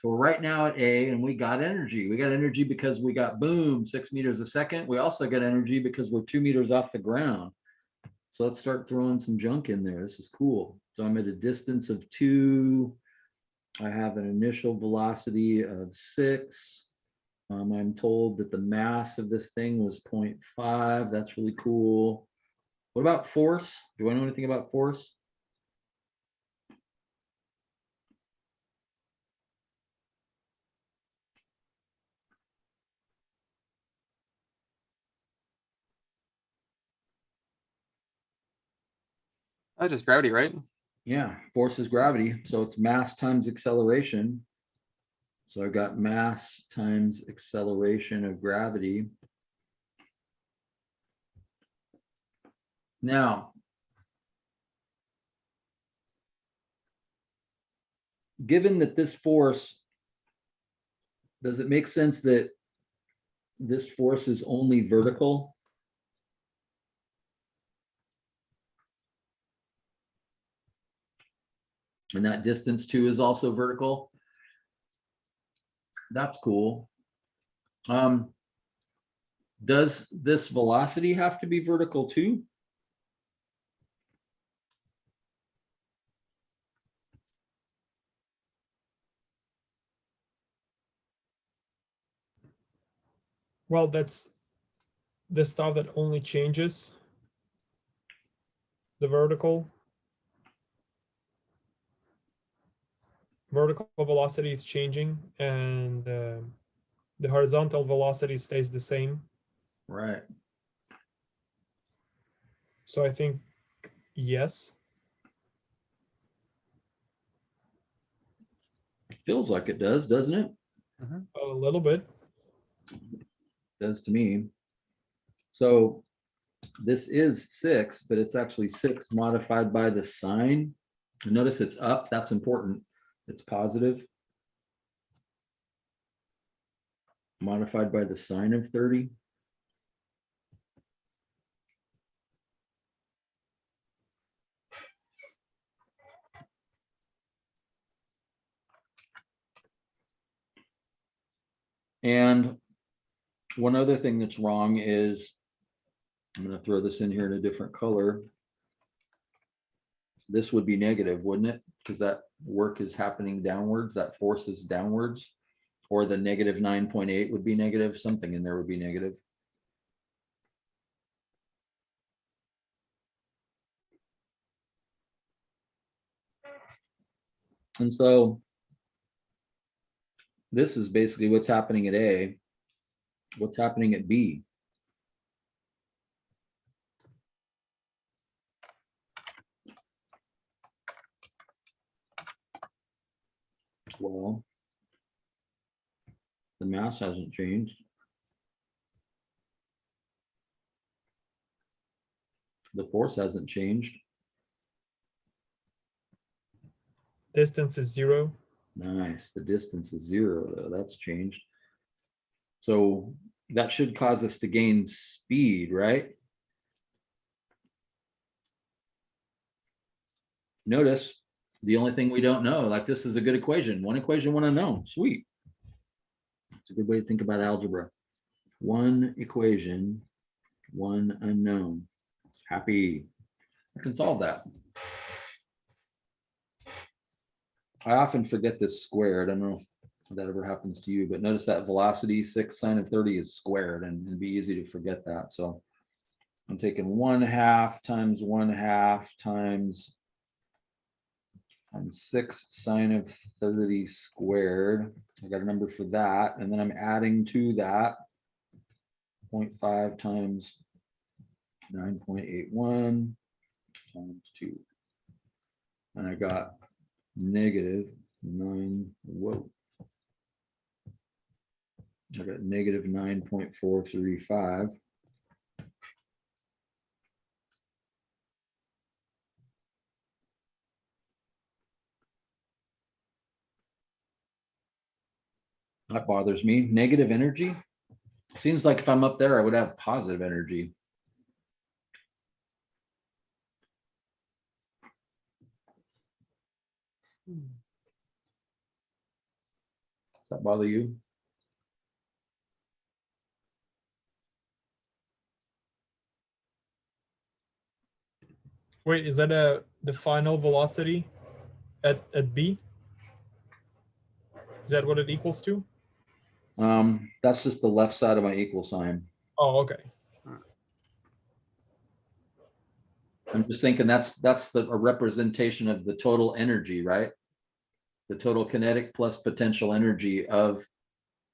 So we're right now at A and we got energy. We got energy because we got, boom, 6 meters a second. We also got energy because we're 2 meters off the ground. So let's start throwing some junk in there. This is cool. So I'm at a distance of 2. I have an initial velocity of 6. I'm told that the mass of this thing was 0.5. That's really cool. What about force? Do I know anything about force? That's just gravity, right? Yeah, force is gravity. So it's mass times acceleration. So I've got mass times acceleration of gravity. Now, given that this force, does it make sense that this force is only vertical? And that distance too is also vertical? That's cool. Does this velocity have to be vertical too? Well, that's the stuff that only changes the vertical velocity is changing, and the horizontal velocity stays the same. Right. So I think yes. Feels like it does, doesn't it? A little bit. Does to me. So this is 6, but it's actually 6 modified by the sign. Notice it's up. That's important. It's positive. Modified by the sine of 30. And one other thing that's wrong is, I'm going to throw this in here in a different color. This would be negative, wouldn't it? Because that work is happening downwards, that force is downwards. Or the negative 9.8 would be negative, something in there would be negative. And so this is basically what's happening at A. What's happening at B? Well, the mass hasn't changed. The force hasn't changed. Distance is 0. Nice. The distance is 0, though. That's changed. So that should cause us to gain speed, right? Notice the only thing we don't know, like this is a good equation. One equation, one unknown. Sweet. It's a good way to think about algebra. One equation, one unknown. Happy. I can solve that. I often forget this squared. I don't know if that ever happens to you, but notice that velocity 6 sine of 30 is squared, and it'd be easy to forget that. So I'm taking 1/2 times 1/2 times 6 sine of 30 squared. I got a number for that. And then I'm adding to that 0.5 times 9.81 times 2. And I got negative 9. Whoa. I got negative 9.435. That bothers me. Negative energy. Seems like if I'm up there, I would have positive energy. Does that bother you? Wait, is that the final velocity at B? Is that what it equals to? That's just the left side of my equal sign. Oh, okay. I'm just thinking that's a representation of the total energy, right? The total kinetic plus potential energy of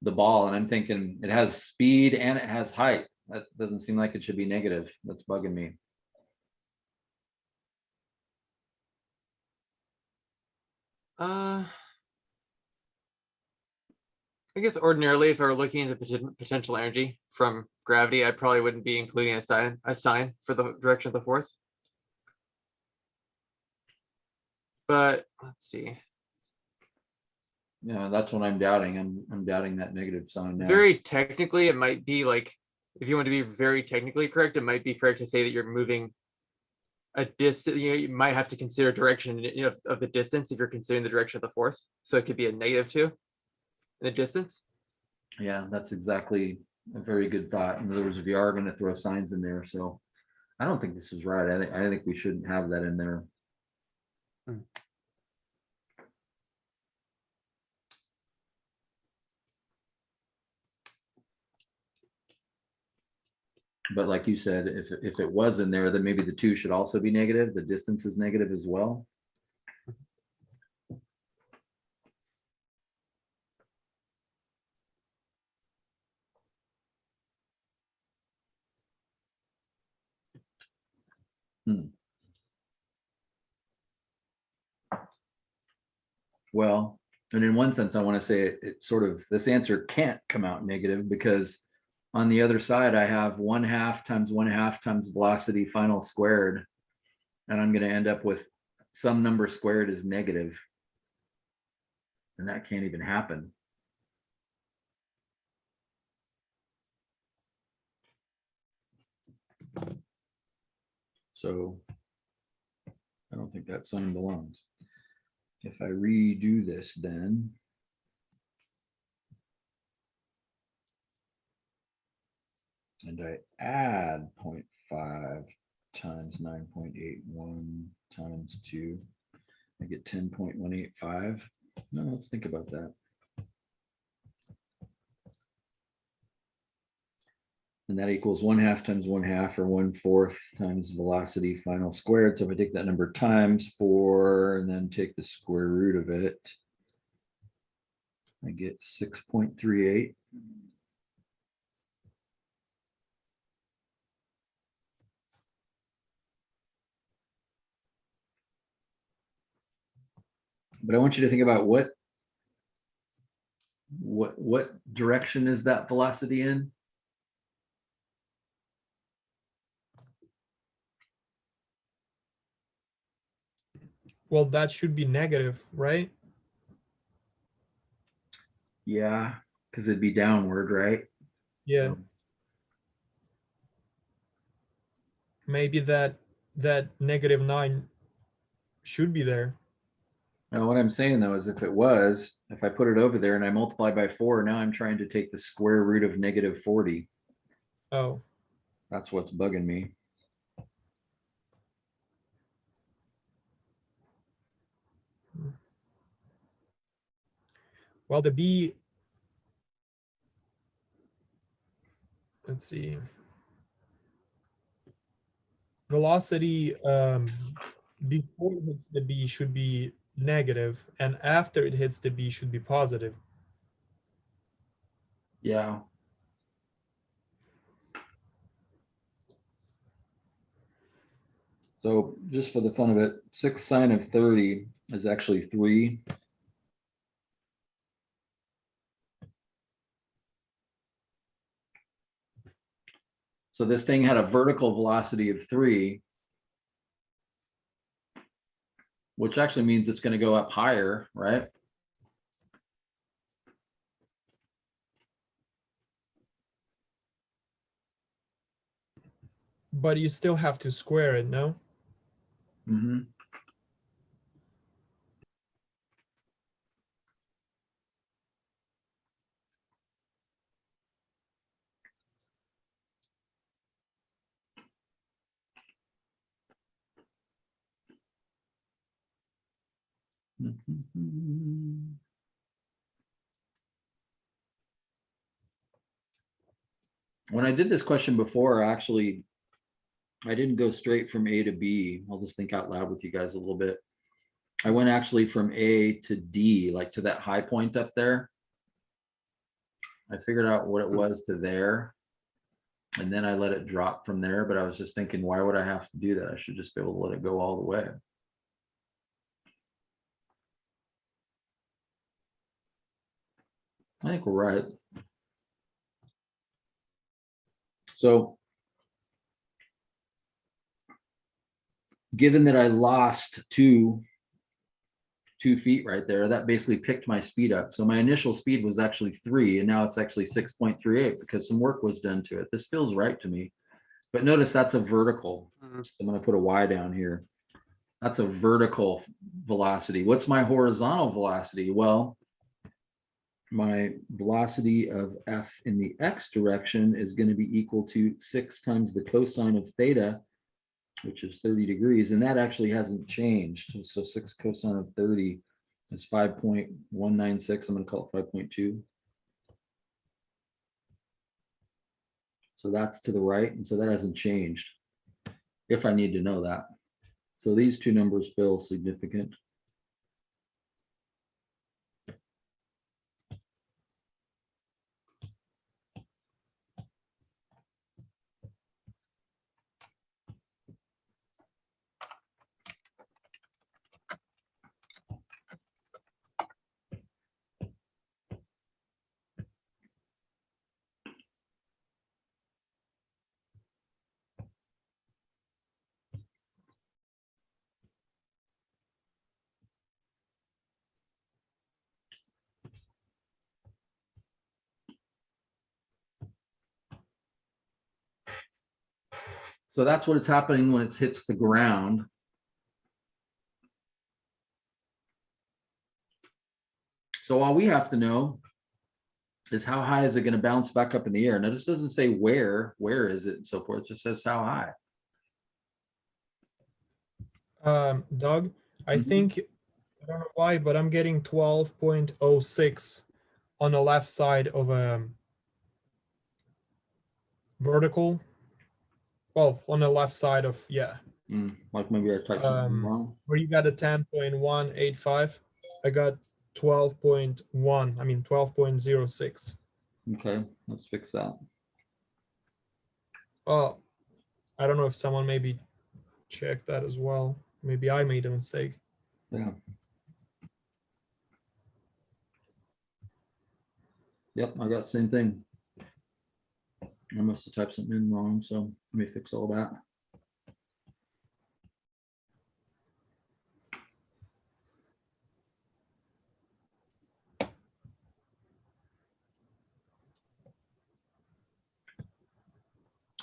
the ball. And I'm thinking it has speed and it has height. That doesn't seem like it should be negative. That's bugging me. I guess ordinarily, if I were looking into potential energy from gravity, I probably wouldn't be including a sign for the direction of the force. But let's see. Yeah, that's what I'm doubting. I'm doubting that negative sign now. Very technically, it might be like, if you want to be very technically correct, it might be correct to say that you're moving a distance. You might have to consider direction, of the distance if you're considering the direction of the force. So it could be a -2 in the distance. Yeah, that's exactly a very good thought. In other words, if you are going to throw signs in there, so I don't think this is right. I think we shouldn't have that in there. But like you said, if it was in there, then maybe the 2 should also be negative. The distance is negative as well. Well, and in one sense, I want to say it sort of, this answer can't come out negative, because on the other side, I have 1/2 times 1/2 times velocity final squared. And I'm going to end up with some number squared is negative. And that can't even happen. So I don't think that sign belongs. If I redo this, then and I add 0.5 times 9.81 times 2, I get 10.185. No, let's think about that. And that equals 1/2 times 1/2, or 1/4 times velocity final squared. So if I take that number times 4 and then take the square root of it, I get 6.38. But I want you to think about what direction is that velocity in? Well, that should be negative, right? Yeah, because it'd be downward, right? Yeah. So, Maybe that -9 should be there. now what I'm saying though is if I put it over there and I multiply by 4, now I'm trying to take the square root of -40. Oh, That's what's bugging me. well, the B, let's see. Velocity before it hits the B should be negative, and after it hits the B should be positive. Yeah. So just for the fun of it, 6 sine of 30 is actually 3. So this thing had a vertical velocity of 3, which actually means it's going to go up higher, right? But you still have to square it, no? Mm-hmm. When I did this question before, actually, I didn't go straight from A to B. I'll just think out loud with you guys a little bit. I went actually from A to D, like to that high point up there. I figured out what it was to there, and then I let it drop from there. But I was just thinking, why would I have to do that? I should just be able to let it go all the way. I think we're right. So given that I lost two 2 feet right there. That basically picked my speed up. So my initial speed was actually 3, and now it's actually 6.38 because some work was done to it. This feels right to me. But notice that's a vertical. Mhm. So I'm going to put a Y down here. That's a vertical velocity. What's my horizontal velocity? Well, my velocity of F in the X direction is going to be equal to 6 times the cosine of theta, which is 30 degrees. And that actually hasn't changed. So 6 cosine of 30 is 5.196. I'm going to call it 5.2. So that's to the right. And so that hasn't changed if I need to know that. So these two numbers feel significant. So that's what is happening when it hits the ground. So all we have to know is how high is it going to bounce back up in the air. Now this doesn't say where is it and so forth. It just says how high. Doug, I Mhm. think, I don't know why, but I'm getting 12.06 on the left side of a vertical. Well, on the left side of, yeah. Like maybe I typed something wrong. Where you got a 10.185, I got 12.1, I mean 12.06. Okay, let's fix that. Oh, I don't know if someone maybe checked that as well. Maybe I made a mistake. Yeah. Yep, I got the same thing. I must have typed something in wrong, so let me fix all that.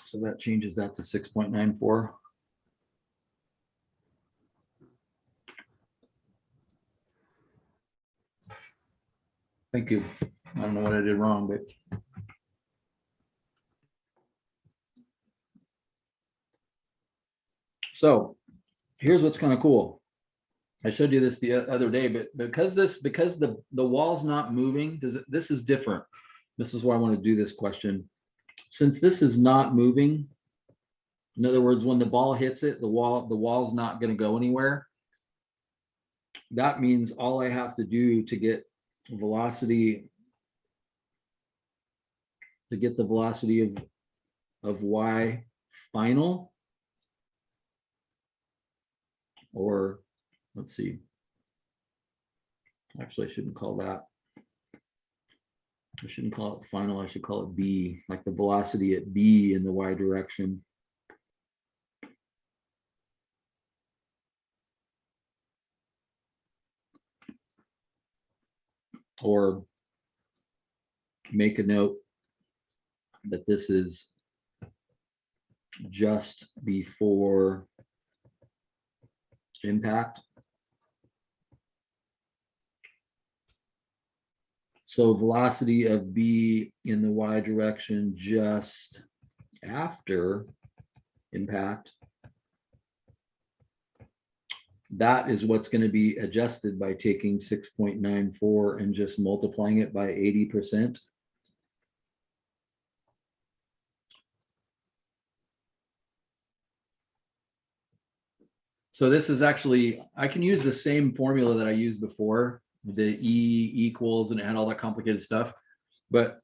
So that changes that to 6.94. Thank you. I don't know what I did wrong, but so here's what's kind of cool. I showed you this the other day, but because the wall's not moving, this is different. This is why I want to do this question. Since this is not moving, in other words, when the ball hits it, the wall's not going to go anywhere. That means all I have to do to get velocity, the velocity of y final, or let's see, actually I shouldn't call that, I shouldn't call it final, I should call it b, like the velocity at b in the y direction. Or make a note that this is just before impact. So velocity of b in the y direction just after impact. That is what's going to be adjusted by taking 6.94 and just multiplying it by 80%. So this is actually, I can use the same formula that I used before, the E equals, and it had all that complicated stuff, but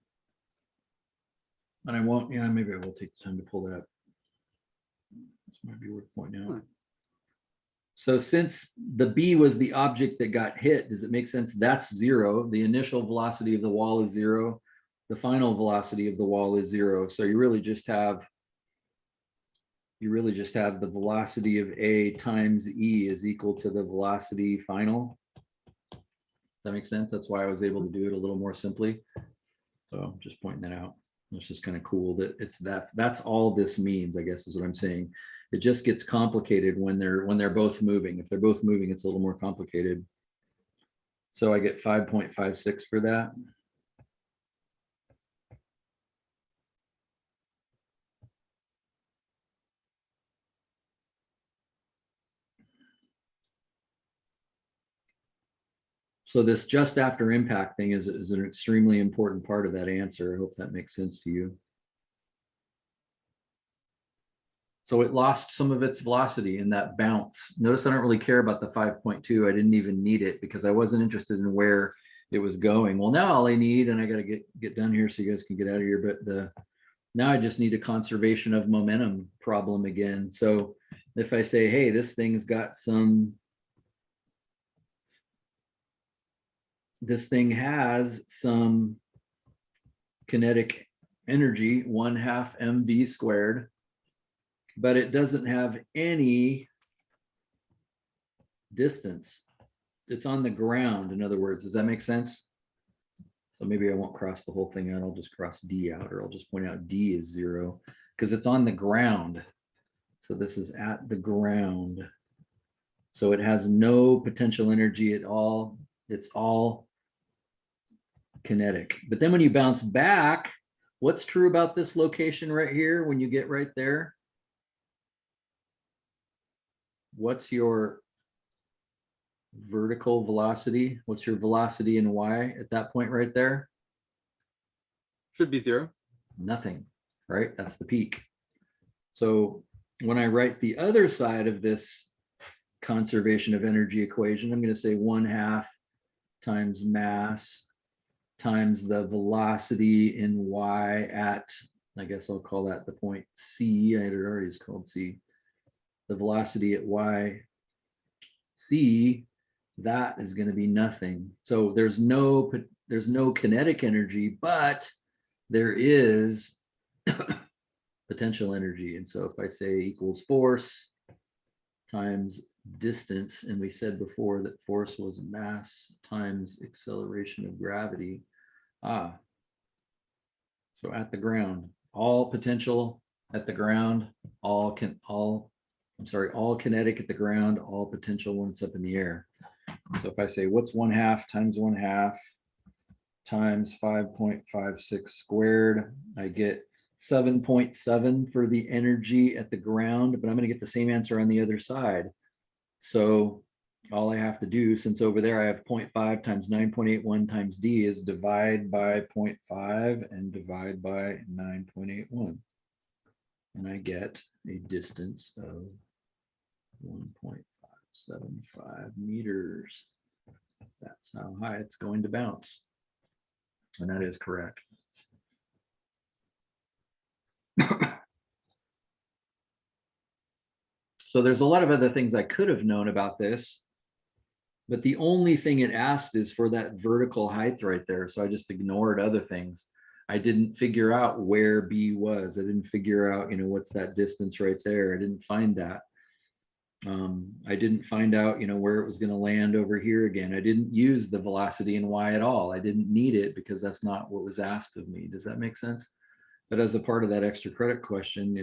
I won't, yeah, maybe I will take the time to pull that up. This might be worth pointing out. So since the B was the object that got hit, does it make sense? That's 0. The initial velocity of the wall is 0. The final velocity of the wall is 0. So you really just have the velocity of A times E is equal to the velocity final. that make sense? That's why I was able to do it a little more simply. So just pointing that out. It's just kind of cool that that's all this means, I guess is what I'm saying. It just gets complicated when they're both moving. If they're both moving, it's a little more complicated. So I get 5.56 for that. So this just after impact thing is an extremely important part of that answer. I hope that makes sense to you. So it lost some of its velocity in that bounce. Notice I don't really care about the 5.2. I didn't even need it because I wasn't interested in where it was going. Well, now all I need, and I got to get done here so you guys can get out of here, but now I just need a conservation of momentum problem again. So if I say, hey, this thing's got this thing has some kinetic energy, 1/2 mv squared, but it doesn't have any distance. It's on the ground, in other words. Does that make sense? So maybe I won't cross the whole thing out. I'll just cross D out, or I'll just point out D is 0 because it's on the ground. So this is at the ground. So it has no potential energy at all. It's all kinetic. But then when you bounce back, what's true about this location right here when you get right there? What's your vertical velocity? What's your velocity in y at that point right there? Should be 0. Nothing, right? That's the peak. So when I write the other side of this conservation of energy equation, I'm going to say 1/2 times mass times the velocity in y at, I guess I'll call that the point C. I had it already is called C. The velocity at y C, that is going to be nothing. So there's no kinetic energy, but there is potential energy. And so if I say equals force times distance, and we said before that force was mass times acceleration of gravity. So at the ground, all potential at the ground, all kinetic at the ground, all potential when it's up in the air. So if I say what's 1/2 times 1/2 times 5.56 squared, I get 7.7 for the energy at the ground, but I'm going to get the same answer on the other side. So all I have to do, since over there I have 0.5 times 9.81 times D, is divide by 0.5 and divide by 9.81. And I get a distance of 1.575 meters. That's how high it's going to bounce. And that is correct. So there's a lot of other things I could have known about this, but the only thing it asked is for that vertical height right there. So I just ignored other things. I didn't figure out where B was. I didn't figure out, what's that distance right there. I didn't find that. I didn't find out, where it was going to land over here again. I didn't use the velocity in y at all. I didn't need it because that's not what was asked of me. Does that make sense? But as a part of that extra credit question,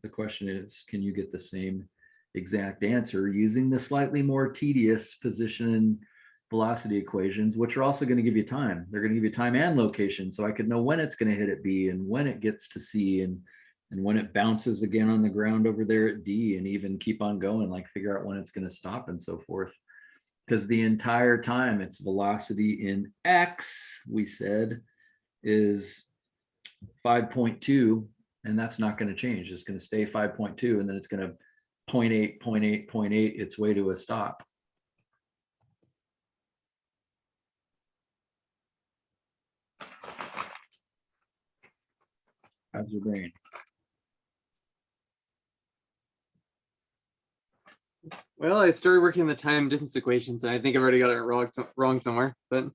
the question is, can you get the same exact answer using the slightly more tedious position and velocity equations, which are also going to give you time. They're going to give you time and location, so I could know when it's going to hit at B and when it gets to C and when it bounces again on the ground over there at D, and even keep on going, like figure out when it's going to stop and so forth. Because the entire time its velocity in X, we said, is 5.2, and that's not going to change. It's going to stay 5.2, and then it's going to 0.8, 0.8, 0.8 its way to a stop. How's your brain? Well, I started working the time distance equations, and I think I've already got it wrong somewhere. But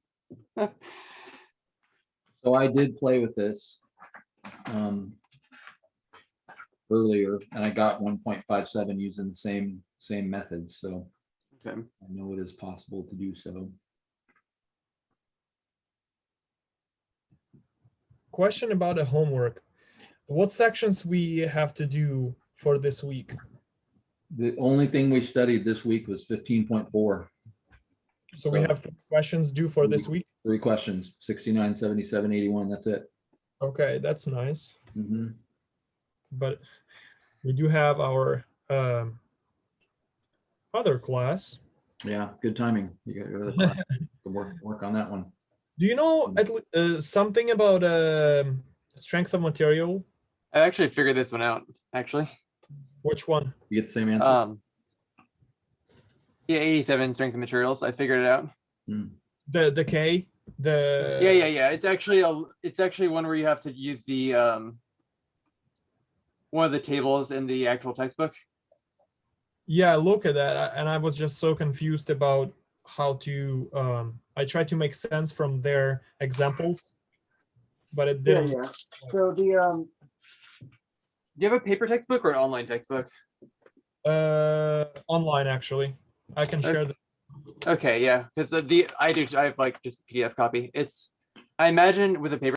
So I did play with this earlier, and I got 1.57 using the same methods. So okay. I know it is possible to do so. question about the homework. What sections we have to do for this week? The only thing we studied this week was 15.4. So we have 3 questions due for this week. 3 questions, 69, 77, 81. That's it. Okay, that's nice. Mhm. But we do have our other class. Yeah, good timing. You got to go to the class to work on that one. Do you know something about strength of material? I actually figured this one out, actually. Which one? You get the same answer. Yeah, 87 strength of materials. I figured it out. The K? Yeah. It's actually one where you have to use the one of the tables in the actual textbook. Yeah, look at that. And I was just so confused about how to I tried to make sense from their examples, but it didn't. Yeah. So the do you have a paper textbook or an online textbook? Online, actually. I can share the Okay, yeah, because I have like just a PDF copy. I imagine with a paper